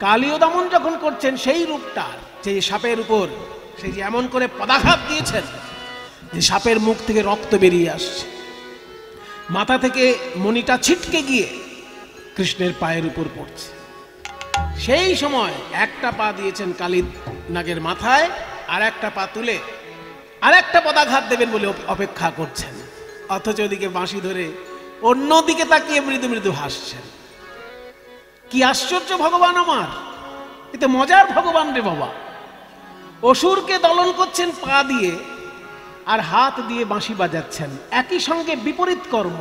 A: কালীয় দমন যখন করছেন সেই রূপটার, যে সাপের উপর সেই যে এমন করে পদাঘাত দিয়েছেন যে সাপের মুখ থেকে রক্ত বেরিয়ে আসছে, মাথা থেকে মণিটা ছিটকে গিয়ে কৃষ্ণের পায়ের উপর পড়ছে, সেই সময় একটা পা দিয়েছেন কালী নাগের মাথায়, আর একটা পা তুলে আর একটা পদাঘাত দেবেন বলে অপেক্ষা করছেন, অথচ ওদিকে বাঁশি ধরে অন্যদিকে তাকিয়ে মৃদু মৃদু হাসছেন। কি আশ্চর্য ভগবান আমার, এতে মজার ভগবান রে বাবা। অসুরকে দলন করছেন পা দিয়ে আর হাত দিয়ে বাঁশি বাজাচ্ছেন, একই সঙ্গে বিপরীত কর্ম।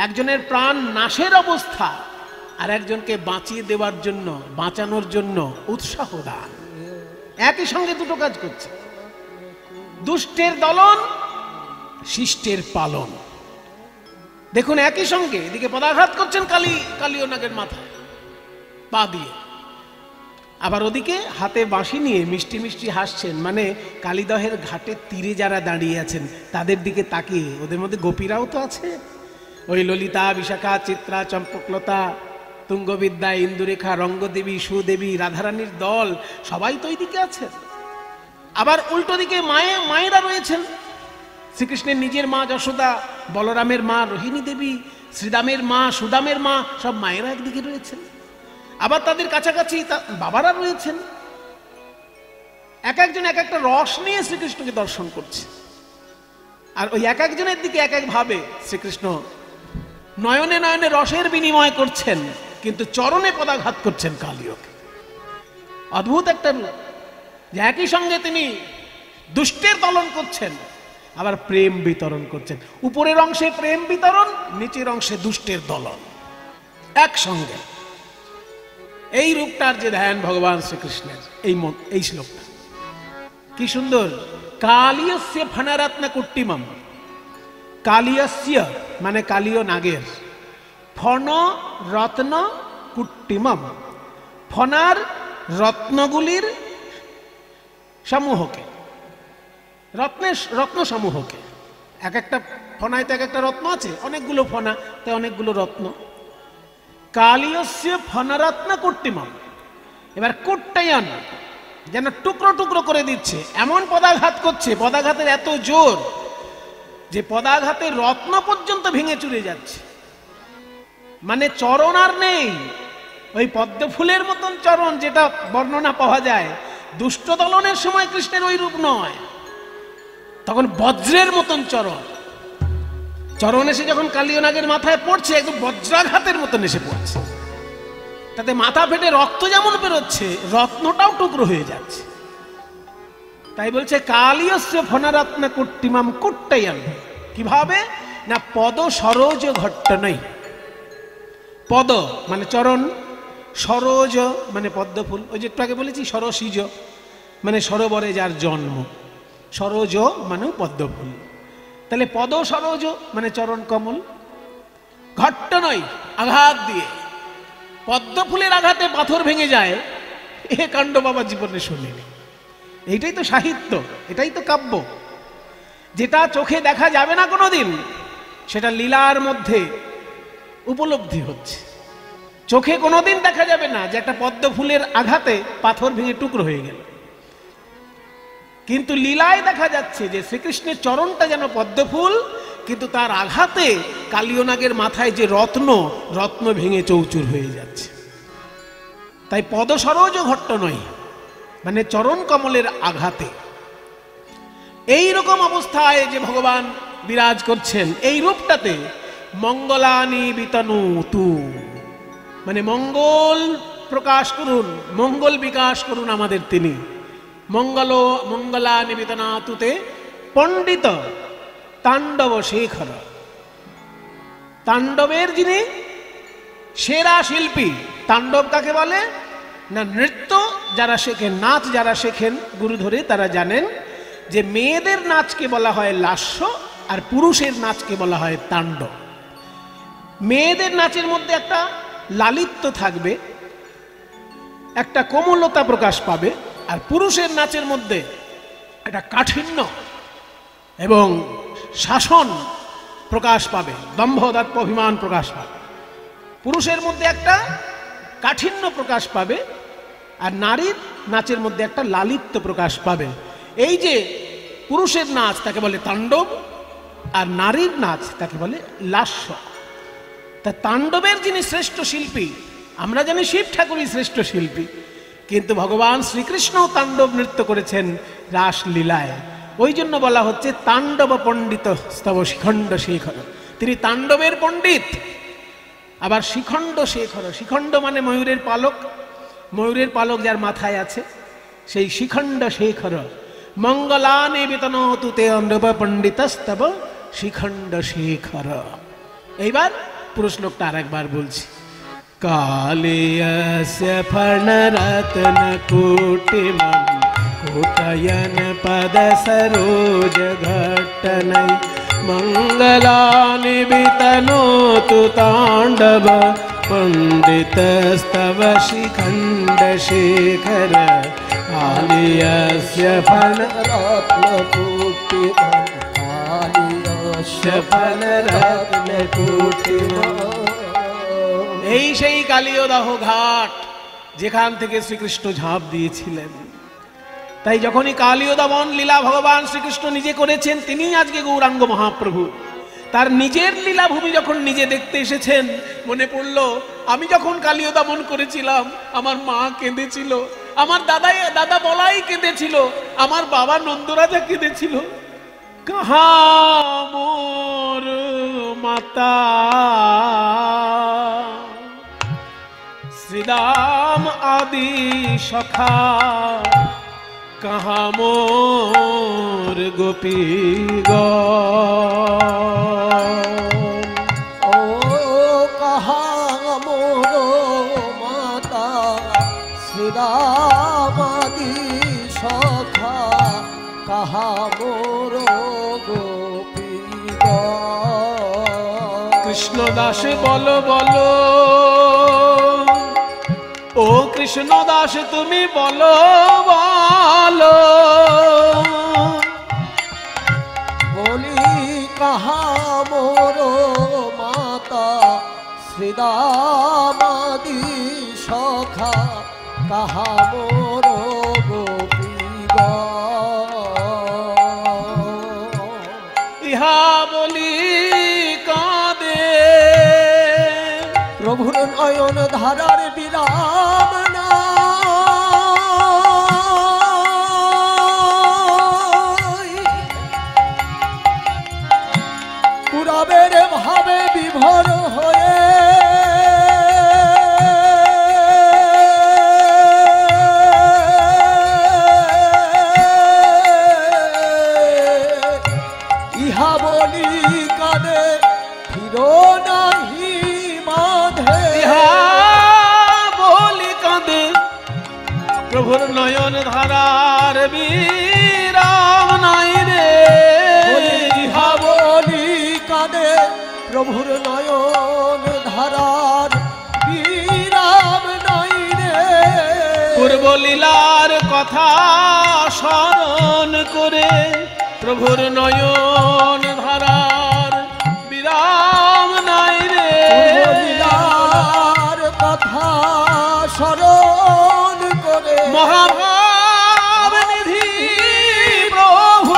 A: একজনের প্রাণ নাশের অবস্থা, আর একজনকে বাঁচিয়ে দেওয়ার জন্য, বাঁচানোর জন্য উৎসাহ দান, একই সঙ্গে দুটো কাজ করছে। দুষ্টের দলন, শিষ্টের পালন। দেখুন একই সঙ্গে এদিকে পদাঘাত করছেন কালীয় নাগের মাথায় পা দিয়ে, আবার ওদিকে হাতে বাঁশি নিয়ে মিষ্টি মিষ্টি হাসছেন। মানে কালীদহের ঘাটের তীরে যারা দাঁড়িয়ে আছেন তাদের দিকে তাকিয়ে, ওদের মধ্যে গোপীরাও তো আছে, ওই ললিতা, বিশাখা, চিত্রা, চম্পকলতা, তুঙ্গবিদ্যা, ইন্দুরেখা, রঙ্গদেবী, সুদেবী, রাধারানীর দল সবাই তো ওই দিকে আছেন। আবার উল্টো দিকে মায়েরা রয়েছেন, শ্রীকৃষ্ণের নিজের মা যশোদা, বলরামের মা রোহিণী দেবী, শ্রীদামের মা, সুদামের মা, সব মায়েরা একদিকে রয়েছেন। আবার তাদের কাছাকাছি বাবারা রয়েছেন। এক একজন এক একটা রস নিয়ে শ্রীকৃষ্ণকে দর্শন করছে, আর ওই এক একজনের দিকে এক এক ভাবে শ্রীকৃষ্ণ নয়নে নয়নে রসের বিনিময় করছেন, কিন্তু চরণে পদাঘাত করছেন কালীয়কে। অদ্ভুত একটা রূপ, যে একই সঙ্গে তিনি দুষ্টের দলন করছেন, আবার প্রেম বিতরণ করছেন। উপরের অংশে প্রেম বিতরণ, নিচের অংশে দুষ্টের দলন একসঙ্গে। এই রূপটার যে ধ্যান ভগবান শ্রীকৃষ্ণের, এই শ্লোকটা কি সুন্দর। কালীয়স্য ফণরত্ন কুট্টিমম, কালীয়স্য মানে কালীয় নাগের, ফণ রত্ন কুট্টিমম, ফণার রত্নগুলির সমূহকে, রত্ন সমূহকে। এক একটা ফণায় তো এক একটা রত্ন আছে, অনেকগুলো ফণা তাই অনেকগুলো রত্ন। কালীয়স্য ফণরত্ন কুট্টিমম, এবার কুট্টায়ন যেন টুকরো টুকরো করে দিচ্ছে, এমন পদাঘাত করছে, পদাঘাতের এত জোর যে পদাঘাতের রত্ন পর্যন্ত ভেঙে চুরে যাচ্ছে। মানে চরণ আর নেই, ওই পদ্ম ফুলের মতন চরণ যেটা বর্ণনা পাওয়া যায়। দুষ্ট দলনের সময় কৃষ্ণের ওই রূপ নয়, তখন বজ্রের মতন চরণ। চরণ এসে যখন কালীয় নাগের মাথায় পড়ছে, একদম বজ্রাঘাতের মতন এসে পড়ছে, তাতে মাথা ফেটে রক্ত যেমন বেরোচ্ছে, রত্নটাও টুকরো হয়ে যাচ্ছে। তাই বলছে কালীয়স্য ফণরত্ন কুট্টিমম কুট্টায়ন। কিভাবে না, পদ সরোজ ঘট্টনৈঃ। পদ মানে চরণ, সরোজ মানে পদ্মফুল, ওই যে একটু আগে বলেছি সরসীজ মানে সরোবরে যার জন্ম, সরোজ মানে পদ্মফুল। তাহলে পদ সরোজ মানে চরণ কমল। ঘট্ট নয় আঘাত দিয়ে, পদ্মফুলের আঘাতে পাথর ভেঙে যায়, এ কাণ্ড বাবা জীবনে শুনিনি। এইটাই তো সাহিত্য, এটাই তো কাব্য। যেটা চোখে দেখা যাবে না কোনোদিন, সেটা লীলার মধ্যে উপলব্ধি হচ্ছে। চোখে কোনোদিন দেখা যাবে না যে একটা পদ্ম ফুলের আঘাতে পাথর ভেঙে টুকরো হয়ে গেল, কিন্তু লীলায় দেখা যাচ্ছে যে শ্রীকৃষ্ণের চরণটা যেন পদ্ম ফুল, কিন্তু তার আঘাতে কালিয়নাগের মাথায় যে রত্ন, রত্ন ভেঙে চৌচুর হয়ে যাচ্ছে। তাই পদ সরোজ ঘট্ট নয় মানে চরণ কমলের আঘাতে। এই রকম অবস্থায় যে ভগবান বিরাজ করছেন, এই রূপটাতে মঙ্গলানি বিতনু তু মানে মঙ্গল প্রকাশ করুন, মঙ্গল বিকাশ করুন আমাদের তিনি। মঙ্গলা নিবেদনাতুতে পণ্ডিত তাণ্ডব শেখর, তাণ্ডবের যিনি সেরা শিল্পী। তাণ্ডব কাকে বলে না, নৃত্য যারা শেখেন, নাচ যারা শেখেন গুরু ধরে, তারা জানেন যে মেয়েদের নাচকে বলা হয় লাস্য, আর পুরুষের নাচকে বলা হয় তাণ্ডব। মেয়েদের নাচের মধ্যে একটা লালিত্য থাকবে, একটা কোমলতা প্রকাশ পাবে, আর পুরুষের নাচের মধ্যে একটা কাঠিন্য এবং শাসন প্রকাশ পাবে, দম্ভ দর্প অভিমান প্রকাশ পাবে। পুরুষের মধ্যে একটা কাঠিন্য প্রকাশ পাবে, আর নারীর নাচের মধ্যে একটা লালিত্য প্রকাশ পাবে। এই যে পুরুষের নাচ তাকে বলে তাণ্ডব, আর নারীর নাচ তাকে বলে লাস্য। তা তাণ্ডবের যিনি শ্রেষ্ঠ শিল্পী, আমরা জানি শিব ঠাকুরই শ্রেষ্ঠ শিল্পী, কিন্তু ভগবান শ্রীকৃষ্ণ তাণ্ডব নৃত্য করেছেন রাসলীলায়। ওই জন্য বলা হচ্ছে তাণ্ডব পণ্ডিত স্তব শিখণ্ড শেখর। তিনি তাণ্ডবের পণ্ডিত, আবার শিখণ্ড শেখর। শিখণ্ড মানে ময়ূরের পালক, ময়ূরের পালক যার মাথায় আছে, সেই শিখণ্ড শেখর। মঙ্গলানি বিতনতু তে নৃপ পণ্ডিত স্তব শিখণ্ড শেখর। এইবার পুরুষ লোকটা আর একবার বলছি। কালিয়স্য ফণরত্ন কোটিমম কোটয়ন পদ সরোজ ঘট্টনৈ মঙ্গলানি বিতনতু তাণ্ডব পণ্ডিত স্তব শিখণ্ড শেখর। কালিয়স্য
B: রত্ন কোটিমম, কালিয়স্য
A: ফণরত্ন কোটিমম। এই সেই কালিয়দাহ ঘাট যেখান থেকে শ্রীকৃষ্ণ ঝাঁপ দিয়েছিলেন। তাই যখনই কালিয়দমন লীলা ভগবান শ্রীকৃষ্ণ নিজে করেছেন, তিনি আজকে গৌরাঙ্গ মহাপ্রভু। তার নিজের লীলাভূমি যখন নিজে দেখতে এসেছেন, মনে পড়ল আমি যখন কালিয়দমন করেছিলাম আমার মা কেঁদেছিল, আমার দাদা বলাই কেঁদেছিল, আমার বাবা নন্দরাজা কেঁদেছিল। কাহা মোর মাতা শ্রীরাম আদি সখা, কাহা মোর গোপীগণ।
B: ও কাহা মোর মাতা শ্রীরামাদি সখা, কাহা মোর গোপীগণ।
A: কৃষ্ণ দাস বলো বলো, ও কৃষ্ণ দাস তুমি বলো বলো।
B: বলি কাহা মোর মাতা শ্রীরামাদি সখা, কাহা মোর গোপীগণ।
A: ইহা বলি কাঁদে
B: প্রভুর নয়ন ধারার বিরাম নাই, পুরাবের ভাবে বিভোর হয়ে ইহা বলি কাঁদে ফিরো নাহি মাধে।
A: ইহা বলি প্রভুর নয়ন ধারার বিরাম নাই রে।
B: ইহা বলি কানে প্রভুর নয়ন ধারার বিরাম নাই রে।
A: পূর্ব লীলার কথা স্মরণ করে প্রভুর নয়ন ধারার বিরাম নাই রে।
B: লীলার কথা স্মরণ করে
A: মহাভাব নিধি প্রভু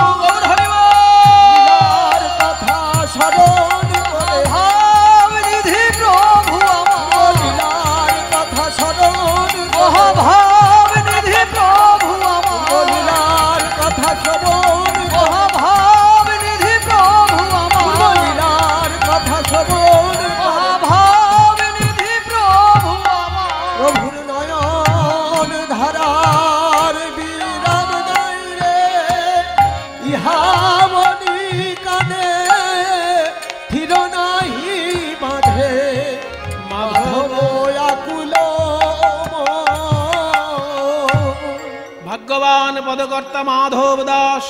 B: লীলার কথা স্মরণ করে ভাব নিধি প্রভু আমার লীলার কথা স্মরণ মহাভাব নিধি প্রভু আমার লীলার কথা স্মরণ মহাভাব নিধি প্রভু আমার লীলার কথা স্মরণ মহাভাব নিধি প্রভু আমার প্রভুর নয়ন ধারার বিরাম নাই রে। ইহা মনি কানে থির নাহি বাঁধে মাধব আকুল
A: ভাগ্যবান পদকর্তা মাধব দাস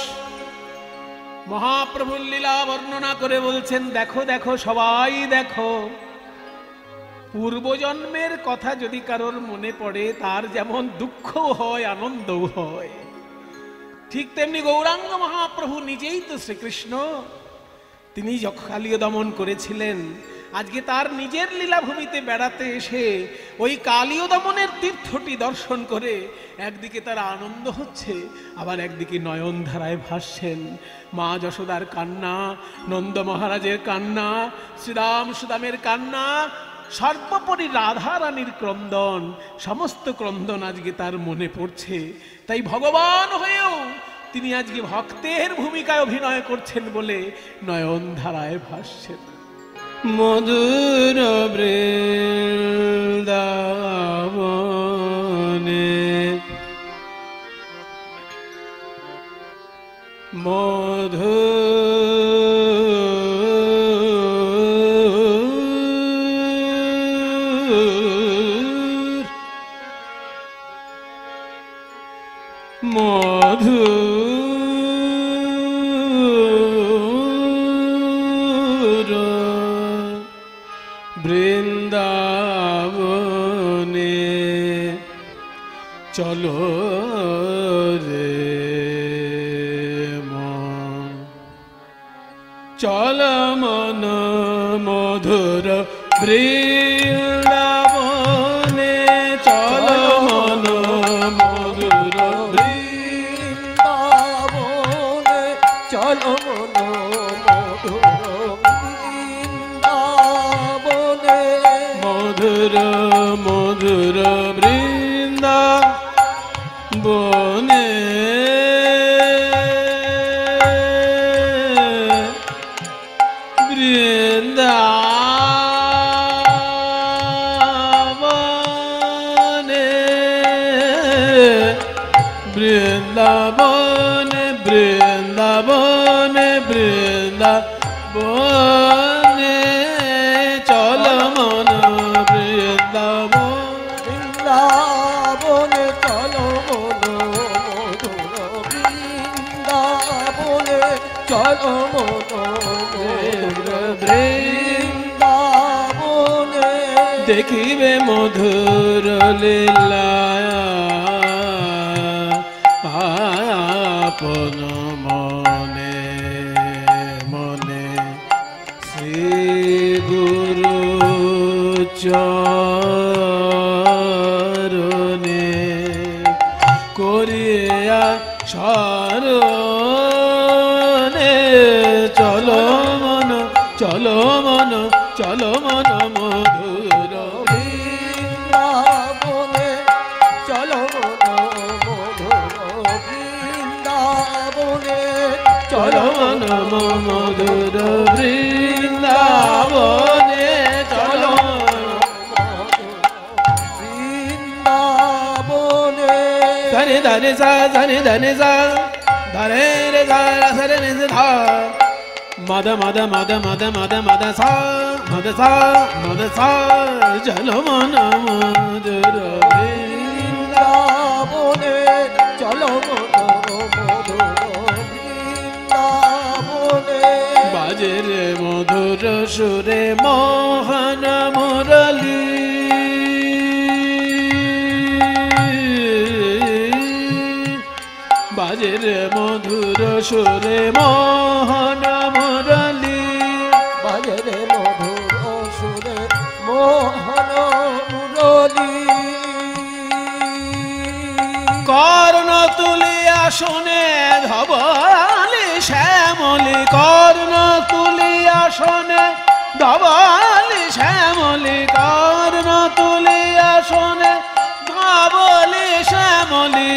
A: মহাপ্রভুর লীলা বর্ণনা করে বলছেন, দেখো দেখো সবাই দেখো, পূর্বজন্মের কথা যদি কারোর মনে পড়ে তার যেমন দুঃখ হয় আনন্দও হয়, ঠিক তেমনি গৌরাঙ্গ মহাপ্রভু নিজেই তো শ্রীকৃষ্ণ। তিনি যখন কালীয় দমন করেছিলেন, আজকে তার নিজের লীলাভূমিতে বেড়াতে এসে ওই কালীয় দমনের তীর্থটি দর্শন করে একদিকে তার আনন্দ হচ্ছে, আবার একদিকে নয়ন ধারায় ভাসছেন। মা যশোদার কান্না, নন্দ মহারাজের কান্না, শ্রীরাম সুদামের কান্না, সর্বোপরি রাধা রানীর ক্রন্দন, সমস্ত ক্রন্দন আজকে তার মনে পড়ছে। তাই ভগবান হয়েও তিনি আজকে ভক্তের ভূমিকায় অভিনয় করছেন বলে নয়ন ধারায় ভাসছেন। মধুর বৃন্দাবনে মধু বৃন্দাবনে চলো রে মন, চল মন মধুর বৃন্দাবনে, চল মন মধুর
B: বৃন্দাবনে চল মন মধুর বৃন্দাবনে
A: মধুর মধুর বৃন্দাবনে বৃন্দাবনে বৃন্দাবনে বৃন্দাবনে চল মন
B: বৃন্দাবনে চল মন মধুর বৃন্দাবনে চল মন মধুর বৃন্দাবনে
A: দেখিবে মধুর লীলা আপন মনে মনে শ্রী গুরু চরণে করিয়া শরণে চলো মন চলো মন চলো মন মধুর
B: বৃন্দাবনে চল মন মধুর বৃন্দাবনে
A: চল মন মধুর বৃন্দাবনে চলো
B: বৃন্দাবনে
A: ধনে ধনে সা ধনে ধনে সা ধরে রে সা সরে রে ধা মদ মদ মদ মদ মদ মদ সা মদ সা চলো মন মধুর
B: বৃন্দাবনে বৃন্দাবনে চলো মধুর বৃন্দাবনে
A: বাজে রে মধুর সুরে মোহন মুরলী বাজে রে মধুর সুরে মোহন মুরলী
B: বাজে রে মধুর সুরে মোহন মুরলী
A: কর্ণ তুলিয়া শোনে ধবলি শ্যামলি কর্ণ তুলিয়া শোনে ধবলি শ্যামলি কর্ণ তুলিয়া শোনে ধবলি শ্যামলি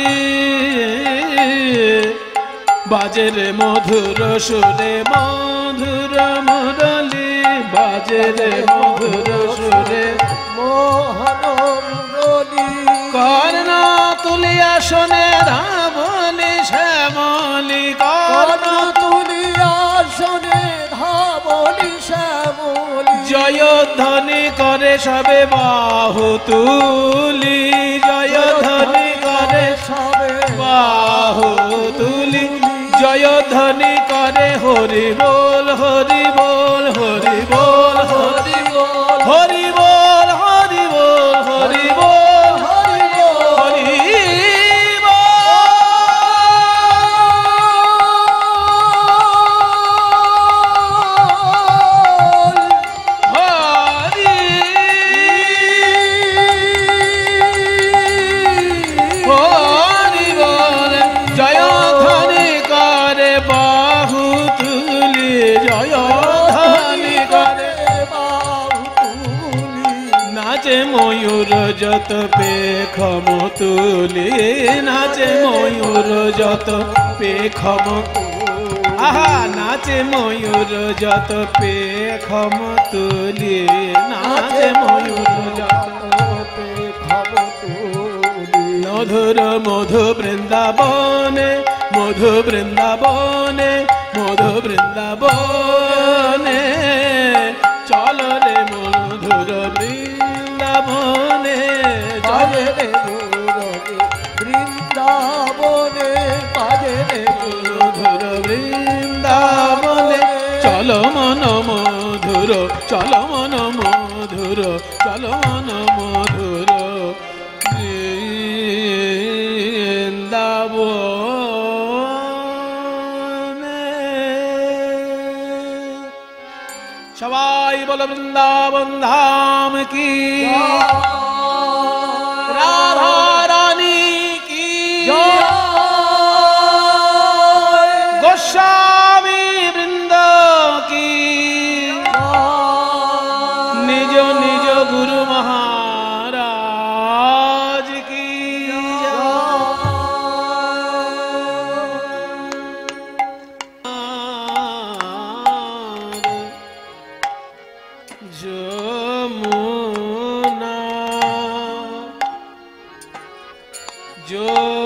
A: বাজে রে মধুর সুরে মধুর মুরলী বাজে রে মধুর সুরে
B: মোহন মুরলী
A: কর্ণ তুলিয়া শোনে ধবলি শ্যামলি কর্ণ
B: তুলিয়া শোনে ধবলি শ্যামলি
A: জয়ধ্বনি করে সবে বাহু তুলি জয়ধ্বনি করে
B: সবে
A: বাহু তুলি জয়ধ্বনি করে হরি বল হরি বল হরি বল হরি
B: বল
A: হরি বল হরি বল হরি বল হরি হরি বল জয়ধ্বনি করে বাহু তুলি জয়ধ্বনি করে নাচে ময়ূর যত পেখম তুলি নাচে ময়ূর যত পেখম আহা নাচে ময়ূর যত পেখম তুলি নাচে ময়ূর যত মধুর মধু বৃন্দাবনে মধু বৃন্দাবনে মধু বৃন্দাবনে চল রে মধুর বৃন্দাবনে
B: বাজে রে মুরলী বৃন্দাবনে বাজে রে
A: মধুর বৃন্দাবনে চল মন মধুর চল মন মধুর চল মন মধুর বৃন্দাবনে সবাই বল বৃন্দাবন ধাম কি রাধা রানী কি গোস্বামী বৃন্দ কি নিজ নিজ গুরু মহারাজ কি যমুনা যমুনা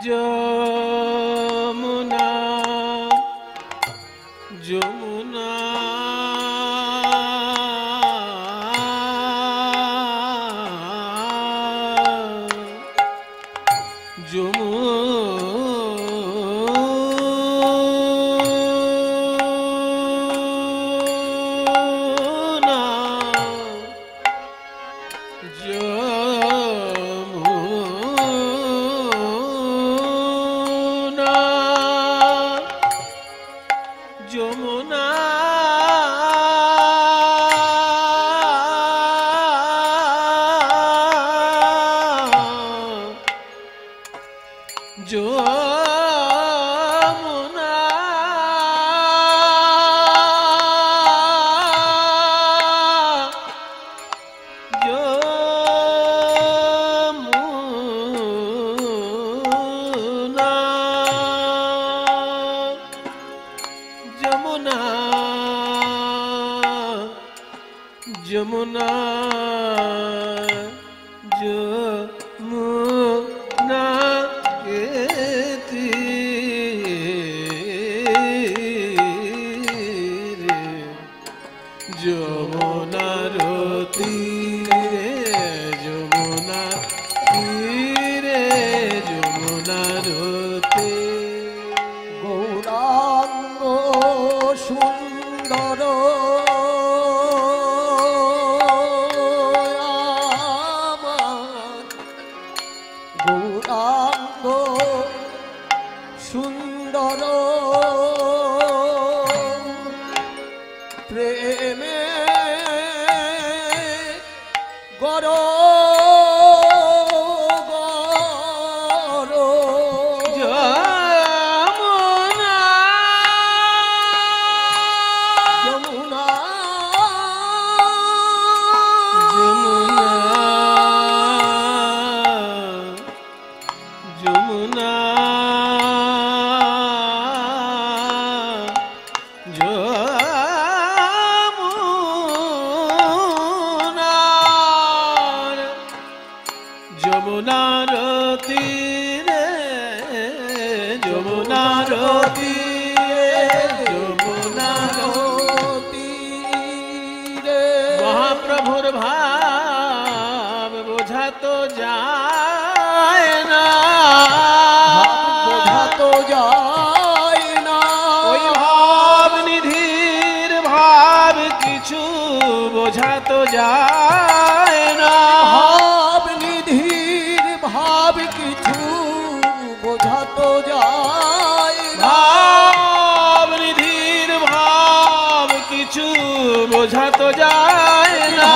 A: যমুনা যমুনা যমুনা যমুনা যমুনা যমুনা যমুনা যমুনা যমুনা কে তীরে
B: গরো গরো
A: যমুনা
B: যমুনা
A: যমুনা যমুনার তীরে যমুনার তীরে যমুনার
B: তীরে
A: মহাপ্রভুর ভাব বোঝা তো যায় না
B: বোঝা তো যায় না
A: ওই ভাব নিধির ভাব কিছু বোঝা তো যায় না
B: ভাব নিধির ভাব কিছু বোঝা তো যায় না
A: ভাব নিধির ভাব কিছু বোঝা তো যায় না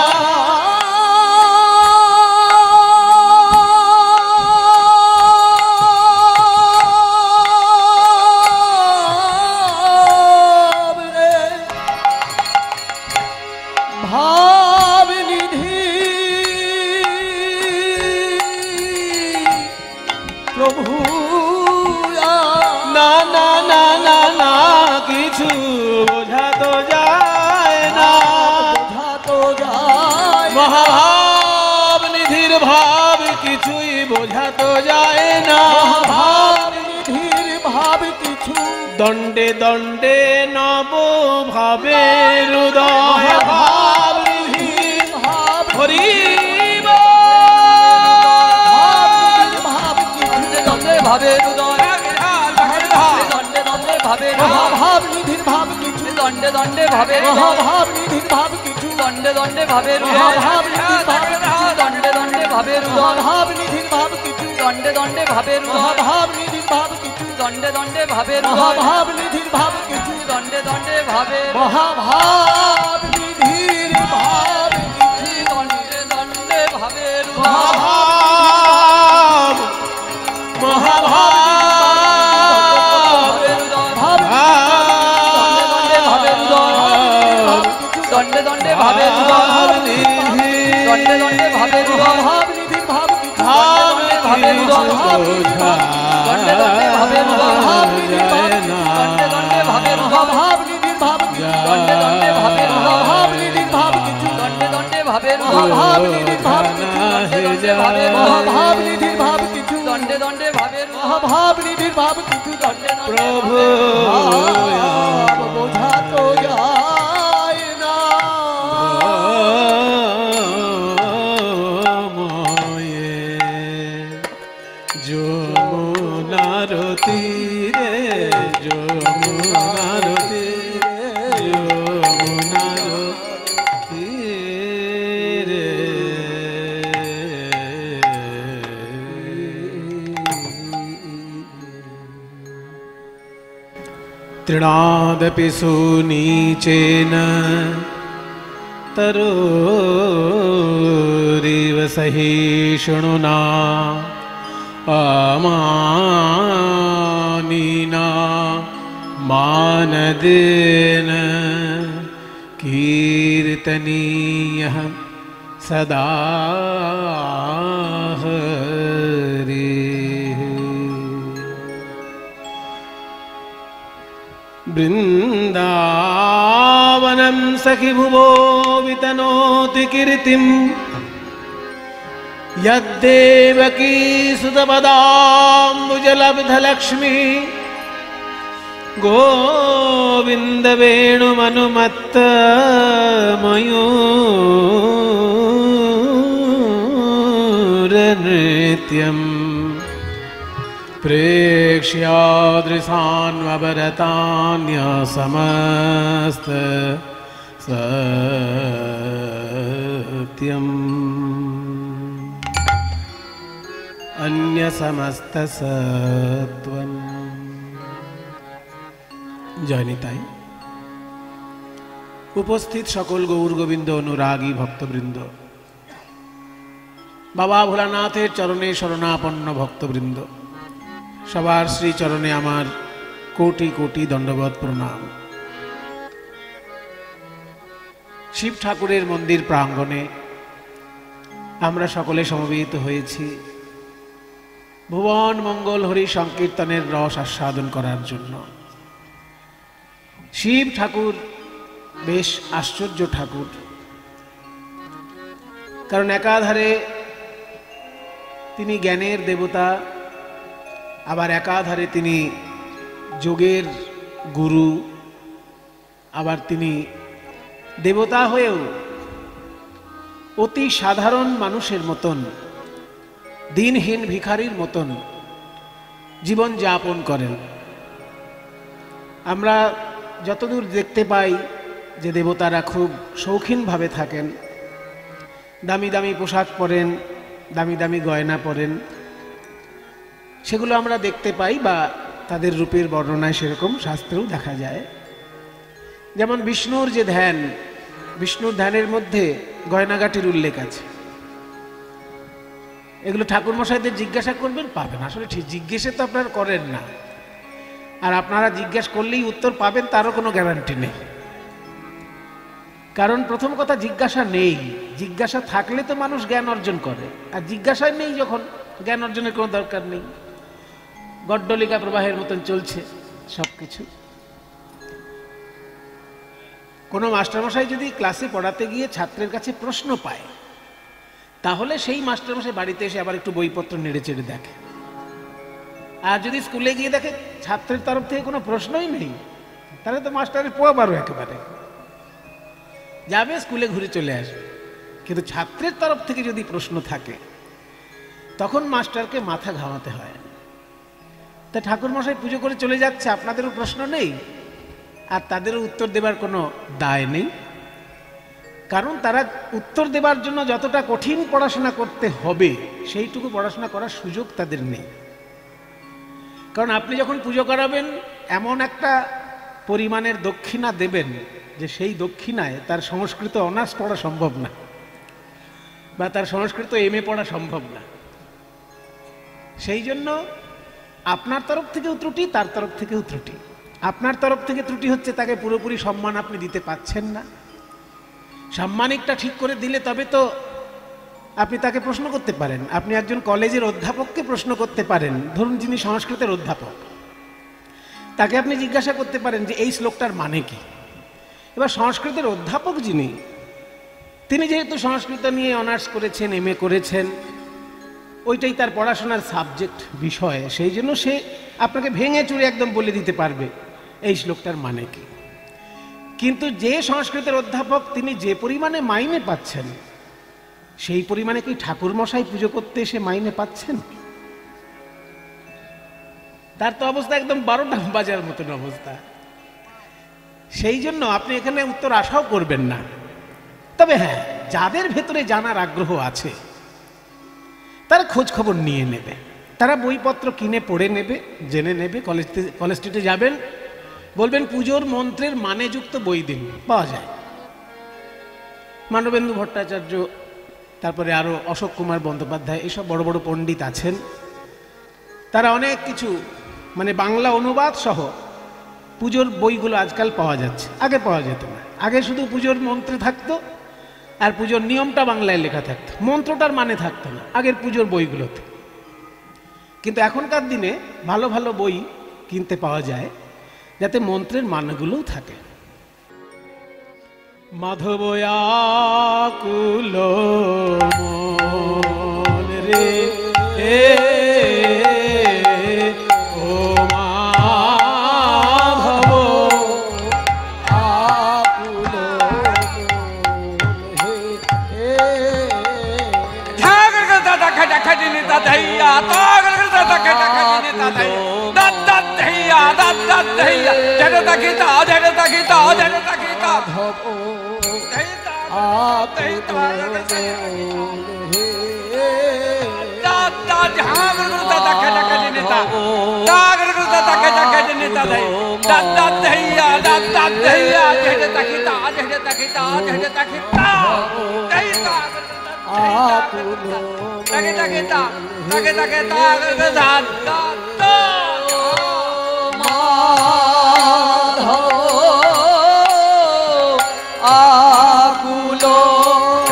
B: ভাব রে ভাব নিধি প্রভু
A: না না না না না কিছু বোঝা তো যায় না
B: বোঝা তো যায় না।
A: মহাভাব নিধির ভাব কিছুই বোঝা তো যায় না
B: ভাব নিধির ভাব কিছু
A: দণ্ডে দণ্ডে নব ভাবের হৃদয় ভাব নিধির
B: ভাব
A: হরি
B: ভাব কিছু
D: দণ্ডে ভাবে হৃদয় দণ্ডে দণ্ডে ভাবে
B: ভাব নিধির ভাব কিছু
D: দণ্ডে দণ্ডে ভাবে হৃদয়
B: ভাব নিধির ভাব কিছু
D: দণ্ডে দণ্ডে ভাবে হৃদয়
B: ভাব নিধির ভাব কিছু
D: দণ্ডে দণ্ডে ভাবে হৃদয়
B: ভাব নিধির ভাব কিছু
D: দণ্ডে দণ্ডে ভাবে হৃদয়
B: ভাব নিধির ভাব কিছু
D: দণ্ডে দণ্ডে ভাবে হৃদয়
B: ভাব নিধির ভাব কিছু
D: দণ্ডে দণ্ডে ভাবে
B: মহাভাব নিধির ভাব কিছু
D: দণ্ডে দণ্ডে ভাবে
A: মহাভাব মহাভাব
D: দণ্ডে দণ্ডে ভাবে দণ্ডে দণ্ডে ভাবে
B: ভাব নিধির ভাব কিছু
A: ভাব
D: ভাবে
A: কিছু বোঝা
D: দণ্ডে দণ্ডে ভাবে
B: ভাব নিধির ভাব
A: যায় না
D: দণ্ডে দণ্ডে ভাবে
B: ভাব নিধির ভাব কিছু
D: দণ্ডে দণ্ডে ভাবে
B: ভাব নিধির ভাব কিছু
D: দণ্ডে দণ্ডে ভাবে
B: ভাব নিধির ভাব কিছু ভাব নিধির ভাব কিছু
D: দণ্ডে দণ্ডে ভাবে
B: ভাব নিধির ভাব কিছু দণ্ডে
A: প্রভু
B: ভাব বোঝা তো যায় না
A: ময়ে যমুনার তীরে যমুনার তীরে যমুনার তীরে तृणादपि सुनीचेन तरोरिव सहिष्णुना अमानिना मानदेन कीर्तनीयः सदा हरिः वृन्दावनं सखि भुवो वितनोति कीर्तिं यद्देवकी सुतपदाम्बुजलब्धलक्ष्मी गोविन्द वेणुमनुमत्त मयूरनृत्यम् प्रेक्ष्यादृशान्वभरतान्यसमस्त सत्यम् अन्यसमस्तसत्त्वम् জয়নিতাই উপস্থিত সকল গৌর গোবিন্দ অনুরাগী ভক্তবৃন্দ, বাবা ভোলানাথের চরণে শরণাপন্ন ভক্তবৃন্দ, সবার শ্রীচরণে আমার কোটি কোটি দণ্ডবত প্রণাম। শিব ঠাকুরের মন্দির প্রাঙ্গণে আমরা সকলে সমবেত হয়েছি ভুবন মঙ্গল হরি সংকীর্তনের রস আস্বাদন করার জন্য। শিব ঠাকুর বেশ আশ্চর্য ঠাকুর, কারণ একাধারে তিনি জ্ঞানের দেবতা, আবার একাধারে তিনি যোগের গুরু, আবার তিনি দেবতা হয়েও অতি সাধারণ মানুষের মতন, দিনহীন ভিখারির মতন জীবন যাপন করেন। আমরা যতদূর দেখতে পাই যে দেবতারা খুব শৌখিনভাবে থাকেন, দামি দামি পোশাক পরেন, দামি দামি গয়না পরেন, সেগুলো আমরা দেখতে পাই বা তাদের রূপের বর্ণনায় সেরকম শাস্ত্রেও দেখা যায়। যেমন বিষ্ণুর যে ধ্যান, বিষ্ণুর ধ্যানের মধ্যে গয়নাগাটির উল্লেখ আছে। এগুলো ঠাকুর মশাইদের জিজ্ঞাসা করবেন, পাবেন। আসলে ঠিক জিজ্ঞেসে তো আপনারা করেন না, আর আপনারা জিজ্ঞেস করলেই উত্তর পাবেন তারও কোনো গ্যারান্টি নেই। কারণ প্রথম কথা, জিজ্ঞাসা নেই। জিজ্ঞাসা থাকলে তো মানুষ জ্ঞান অর্জন করে, আর জিজ্ঞাসায় নেই যখন, জ্ঞান অর্জনের কোনো দরকার নেই। গড্ডলিকা প্রবাহের মতন চলছে সবকিছু। কোনো মাস্টারমশাই যদি ক্লাসে পড়াতে গিয়ে ছাত্রের কাছে প্রশ্ন পায়, তাহলে সেই মাস্টারমশাই বাড়িতে এসে আবার একটু বইপত্র নেড়ে চেড়ে দেখে। আর যদি স্কুলে গিয়ে দেখে ছাত্রের তরফ থেকে কোনো প্রশ্নই নেই, তাহলে তো মাস্টারের পোয়া বারো একেবারে, যাবে স্কুলে ঘুরে চলে আসবে। কিন্তু ছাত্রের তরফ থেকে যদি প্রশ্ন থাকে, তখন মাস্টারকে মাথা ঘামাতে হয়। তা ঠাকুর মশাই পুজো করে চলে যাচ্ছে, আপনাদেরও প্রশ্ন নেই, আর তাদেরও উত্তর দেবার কোনো দায় নেই। কারণ তারা উত্তর দেবার জন্য যতটা কঠিন পড়াশোনা করতে হবে, সেইটুকু পড়াশোনা করার সুযোগ তাদের নেই। কারণ আপনি যখন পুজো করাবেন, এমন একটা পরিমাণের দক্ষিণা দেবেন যে সেই দক্ষিণায় তার সংস্কৃত অনার্স পড়া সম্ভব না, বা তার সংস্কৃত MA পড়া সম্ভব না। সেই জন্য আপনার তরফ থেকেও ত্রুটি, তার তরফ থেকেও ত্রুটি। আপনার তরফ থেকে ত্রুটি হচ্ছে তাকে পুরোপুরি সম্মান আপনি দিতে পাচ্ছেন না। সাম্মানিকটা ঠিক করে দিলে তবে তো আপনি তাকে প্রশ্ন করতে পারেন। আপনি একজন কলেজের অধ্যাপককে প্রশ্ন করতে পারেন, ধরুন যিনি সংস্কৃতের অধ্যাপক, তাকে আপনি জিজ্ঞাসা করতে পারেন যে এই শ্লোকটার মানে কি। এবার সংস্কৃতের অধ্যাপক যিনি, তিনি যেহেতু সংস্কৃত নিয়ে অনার্স করেছেন, MA করেছেন, ওইটাই তার পড়াশোনার সাবজেক্ট বিষয়, সেই জন্য সে আপনাকে ভেঙে চুরে একদম বলে দিতে পারবে এই শ্লোকটার মানে কি। কিন্তু যে সংস্কৃতের অধ্যাপক, তিনি যে পরিমাণে মাইনে পাচ্ছেন, সেই পরিমাণে কি ঠাকুর মশাই পুজো করতে এসে মাইনে পাচ্ছেন? তার তো অবস্থা একদম 12টা বাজার মতন অবস্থা। সেই জন্য আপনি এখানে উত্তর আশাও করবেন না। তবে হ্যাঁ, যাদের ভেতরে জানার আগ্রহ আছে তারা খোঁজ খবর নিয়ে নেবে, তারা বইপত্র কিনে পড়ে নেবে, জেনে নেবে। কলেজ স্ট্রিটে যাবেন, বলবেন পুজোর মন্ত্রের মানেযুক্ত বই দিন, পাওয়া যায়। মানবেন্দু ভট্টাচার্য, তারপরে আরও অশোক কুমার বন্দ্যোপাধ্যায়, এসব বড় বড় পণ্ডিত আছেন। তারা অনেক কিছু মানে বাংলা অনুবাদ সহ পুজোর বইগুলো আজকাল পাওয়া যাচ্ছে, আগে পাওয়া যেত না। আগে শুধু পুজোর মন্ত্রে থাকতো, আর পুজোর নিয়মটা বাংলায় লেখা থাকতো, মন্ত্রটার মানে থাকতো না আগের পুজোর বইগুলোতে। কিন্তু এখনকার দিনে ভালো ভালো বই কিনতে পাওয়া যায়, যাতে মন্ত্রের মানেগুলোও থাকে। মাধবয়াকুল মন রে ও মাধব আকুল
D: ঠাকুর দাদা খাটা খাটিনি দাদাইয়া, ঠাকুর দাদা খাটা খাটিনি দাদাইয়া, দাদা দইয়া, দাদা দইয়া, জড় তাকিতা, জড় তাকিতা, জড় তাকিতা, দাদা ঠাকুর দাদা খাটা খাটিনি দাদা, ঠাকুর দাদা খাটা খাটিনি দাদাই, দাদা দইয়া, দাদা দইয়া, জড় তাকিতা, জড় তাকিতা, জড় তাকিতা, দইতা
B: আকুলো
D: তাকে তাকে তা তাকে তাকে তা ধান
B: আকুলো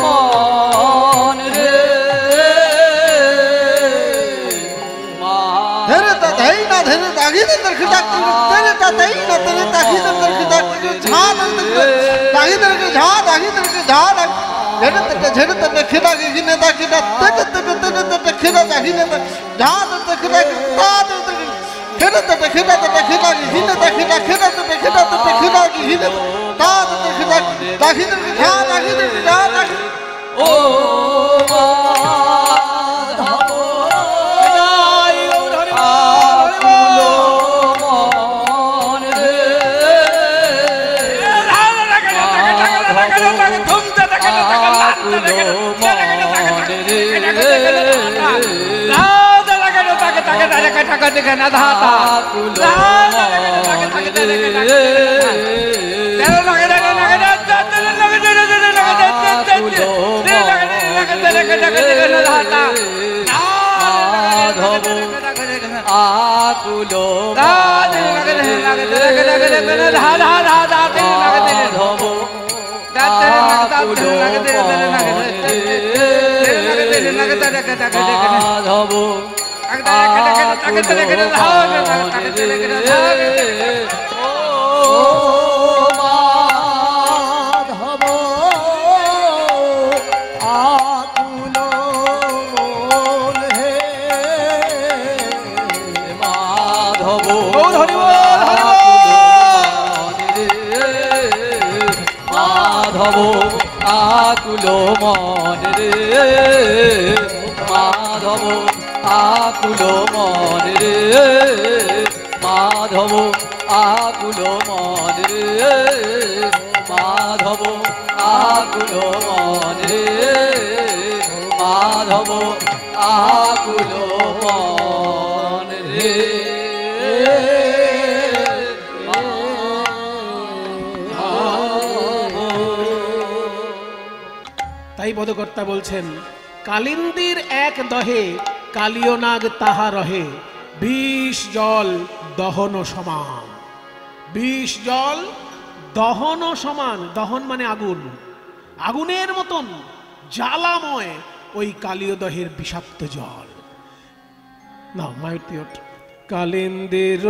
B: মন রে
E: ধরে তা দেই না ধরে দাগি দর খিদাক ধরে তা দেই না ধরে দাগি দর খিদাক ঝা দাগি দর ঝা দাগি দর ঝা ধরে তা ঝরে তা খিদা গিনে দা খিদা তক তক খিদা দাগি নে ঝা তা খিদা তা ধরে তা খিদা গিনে দা খিদা খিদা তা খিদা গিনে তা খিদা দাগি দর ঝা দাগি দর ঝা দাগি
B: ও আকুলো আকুলো মন রে মাধব আকুলো মন রে মাধব আকুলো মন রে মাধব আকুলো মন রে মাধব আকুলো মন রে
A: তাই পদকর্তা বলছেন কালিন্দির এক দহে কালিয় নাগ তাহা রহে, বিষ জল দহন সমান। বিষ জল দহন সমান, দহন মানে আগুন, আগুনের মতন জ্বালাময় ওই কালিয় দহের বিষাক্ত জল। না মাইটিওট কালিন্দির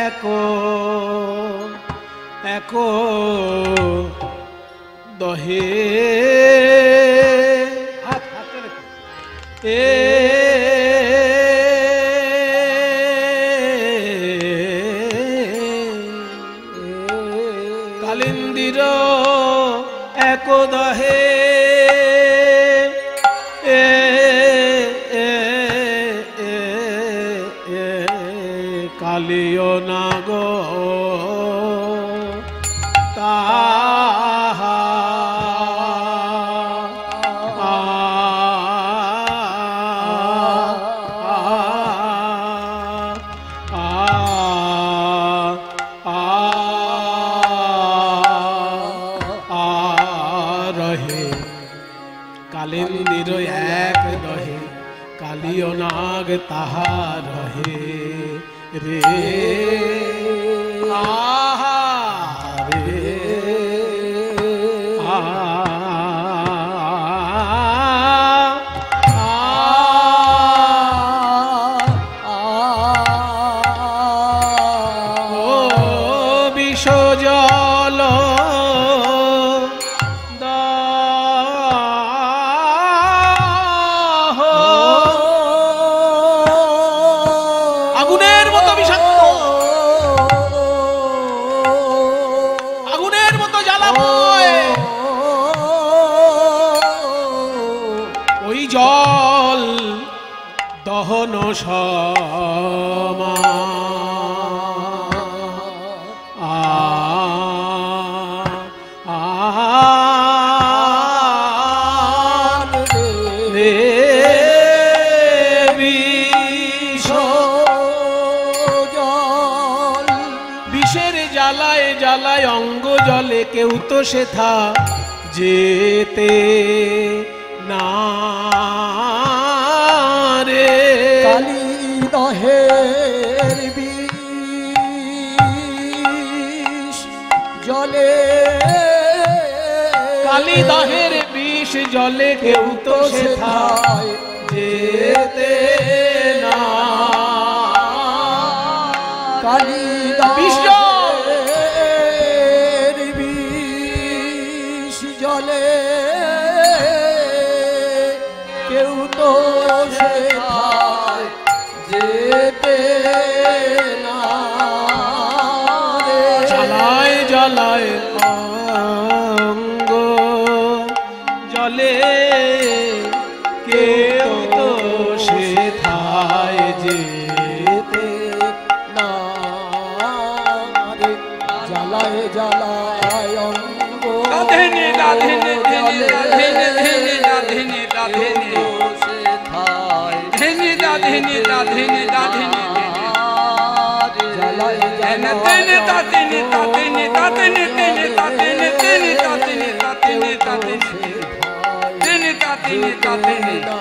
A: এক দহে হাত হাতে রেখো কালিন্দির এক দহে কালিয় নাগ তাহা রহে, কালিন্দির এক দহে কালিয় নাগ তাহা রহে রে আহা রে ও বিষ জল আগুনের মতো বিষাক্ত, আগুনের মতো জ্বালাময় ওই জল দহন বিষের জ্বালায় জ্বালায় অঙ্গ জলে কেউ কেউ তো সেথা যেতে না রে।
B: কালী দহের বিষ জলে,
A: কালী দহের বিষ জলে কেউ তো সেথা যেতে না।
B: কালী
A: বিষ
B: দহের বিষ জলে কেউ তো সেথায় যেতে না রে।
A: জ্বালায় জ্বালায় অঙ্গ জলে কেউ তো সেথায় যেতে
B: না রে। জ্বালায় জ্বালায় অঙ্গ
D: রাধিনী রাধিনী ধিনী রাধিনী ধিনী রাধিনী রাধিনী
B: সেথায়
D: ধিনী রাধিনী রাধিনী রাধিনী
B: জ্বালায়
D: তেনে
B: জ্বালায়
D: তাতিনী তাতিনী তাতিনী তেনে তাতিনী তেনে তাতিনী তাতিনী তাতিনী তেনে তাতিনী তাতিনী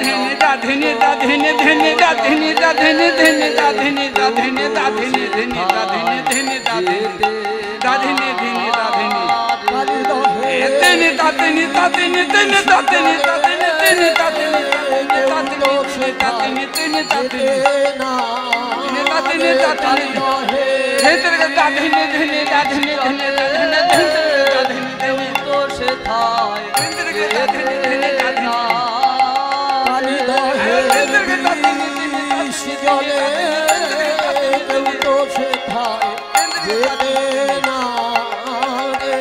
D: ধিনী রাধিনী রাধিনী ধিনী রাধিনী রাধিনী ধিনী রাধিনী রাধিনী রাধিনী ধিনী রাধিনী ধিনী রাধিনী রাধিনী ধিনী রাধিনী তেনে তাতিনী তাতিনী তেনে তাতিনী তাতিনী তেনে তাতিনী তাতিনী তেনে তাতিনী তাতিনী তাতিনী হেতর দাধিনী ধিনী রাধিনী ধিনী রাধিনী ধিনী রাধিনী তো সেথায় হেতর দাধিনী ধিনী রাধিনী
B: কালী দহের বিষ জলে কেউ তো সেথায় যেতে না রে।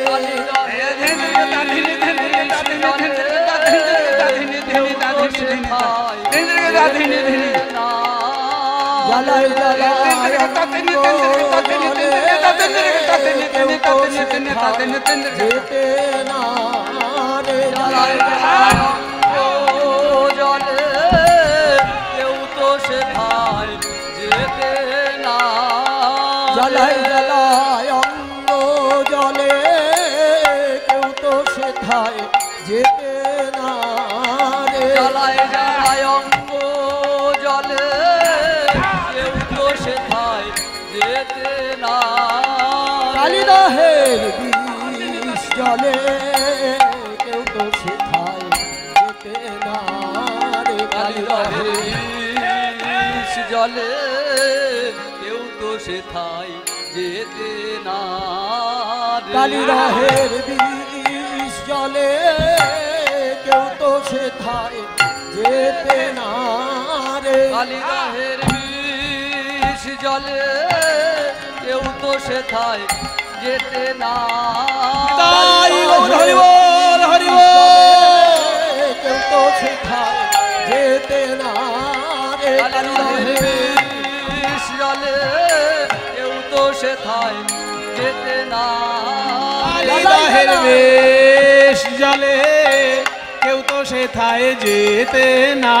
B: জ্বালায় জ্বালায় অঙ্গ জলে কেউ তো সেথায় যেতে না রে। জ্বালায় জ্বালায় অঙ্গ জলে কেউ তো সেথায় যেতে না। জ্বালায় জ্বালায় অঙ্গ জলে কেউ তো সেথায় যেতে না রে। জ্বালায় জ্বালায় অঙ্গ জলে কেউ তো সেথায় যেতে না। কালী দহের বিষ জলে কেউ তো সেথায় যেতে না রে। কালী দহের বিষ জলে কেউ তো সেথায় যেতে না রে। কালী দহের বিষ জলে কেউ তো সেথায় যেতে না রে। কালী দহের বিষ জলে কেউ তো সেথায় যেতে না।
A: তাই হরি বল হরি বল।
B: কেউ তো সেথায় যেতে না রে। কালী দহের বিষ জলে কেউ তো সেথায় যেতে না।
A: কালী দহের বিষ জলে কেউ তো সেথায় যেতে না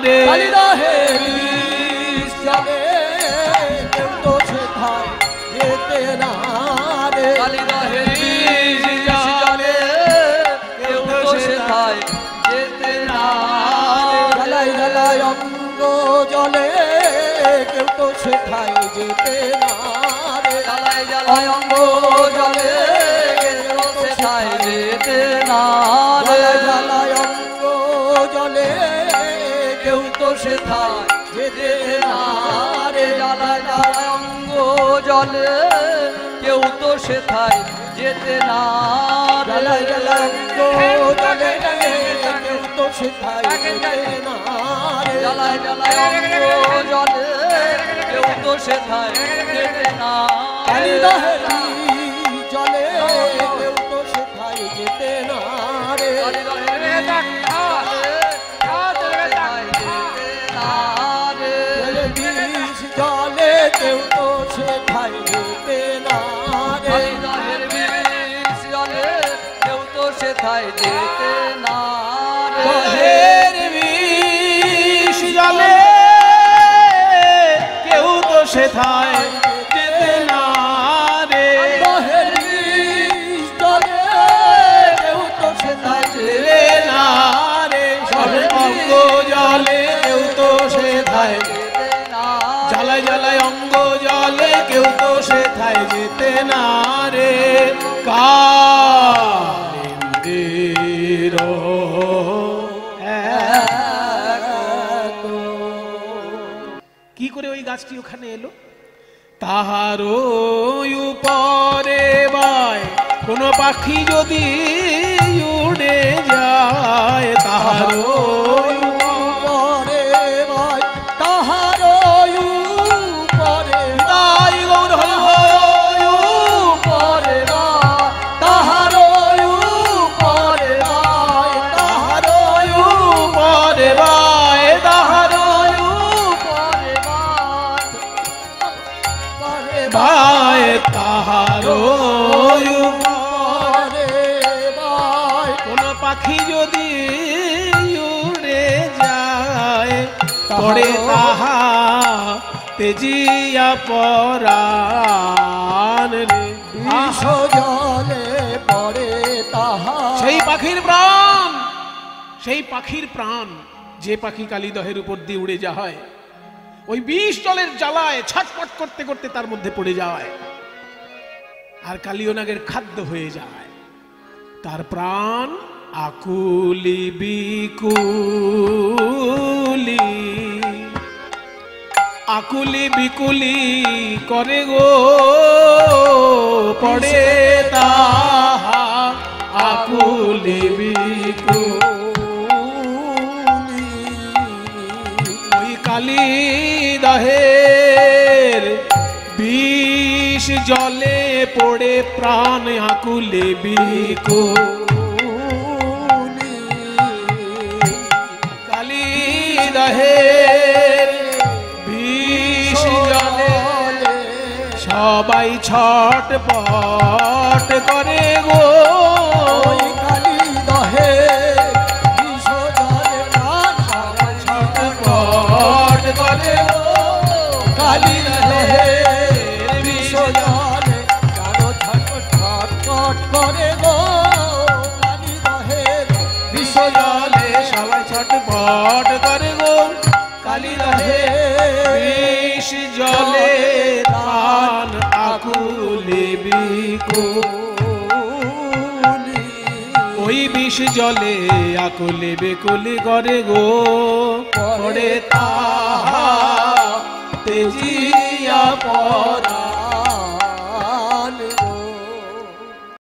A: রে।
B: কালী দহের বিষ জলে কেউ তো সেথায় যেতে না রে। কালী দহের বিষ জলে কেউ তো সেথায় যেতে না রে। জ্বালায় জ্বালায় অঙ্গ জলে কেউ তো সেথায় যেতে না রে। জ্বালায় জ্বালায় অঙ্গ জলে কেউ তো সেথায় যেতে না রে। জ্বালায় অঙ্গ জলে কেউ তো সেথায় যেতে না রে। জ্বালায় জ্বালায় অঙ্গ জলে কেউ তো সেথায় যেতে না। জ্বালায় জ্বালায় অঙ্গ জলে কেউ তো সেথায় যেতে না রে। জ্বালায় জ্বালায় অঙ্গ জলে কেউ তো সেথায় যেতে না। কালী দহের বিষ জলে কেউ তো সেথায় যেতে না রে। কালী দহের বিষ জলে কেউ তো সেথায় যেতে না রে। কালী দহের বিষ জলে কেউ তো সেথায় যেতে না রে।
A: দহের বিষ জলে কেউ তো সেথায় যেতে না কালিন্দের কি করে ওই গাছটি ওখানে এলো? তাহার উপরে বাই কোন পাখি যদি উড়ে যায়, তাহার
B: উপরে ভাই তাহার উপরে
A: তাই গৌর হল
B: উপরে ভাই তাহার উপরে ভাই তাহার
A: উপরে বাই তাহার
B: উপরে ভাই
A: বাই তাহার
B: উপরে ভাই
A: কোন পাখি যদি উড়ে যায়, পড়ে তাহা তেজিয়া পরাণ রে।
B: বিষ জলে পড়ে তাহা
A: সেই পাখির প্রাণ, সেই পাখির প্রাণ যে পাখি কালীদহের উপর দিয়ে উড়ে যায়, ওই বিষ জলের জ্বালায় ছটফট করতে করতে তার মধ্যে পড়ে যায় আর কালিয়নাগের খাদ্য হয়ে যায়। তার প্রাণ আকুলি বিকুলি, আকুলি বিকুলি করে গো, পড়ে তাহা আকুলি বিকুলি। ওই কালীদহের বিষ জলে পড়ে প্রাণ আকুলি বিকুলি। কালীদহের বিষ জলে সবাই ছটপট করে গো,
B: ওই কালী দহে বিষ জলে প্রাণ সবাই
A: ছটপট করে গো।
B: কালীদহের বিষ জলে কারো ছটফট করে গো। কালীদহের বিষ
A: জলে সবাই ছটপট করে গো। কালীদহের বিষ জলে প্রাণ আকুলি বিকুলি। ওই বিষ জলে আকুলি বিকুলি করে গো, পড়ে তাহা তেজি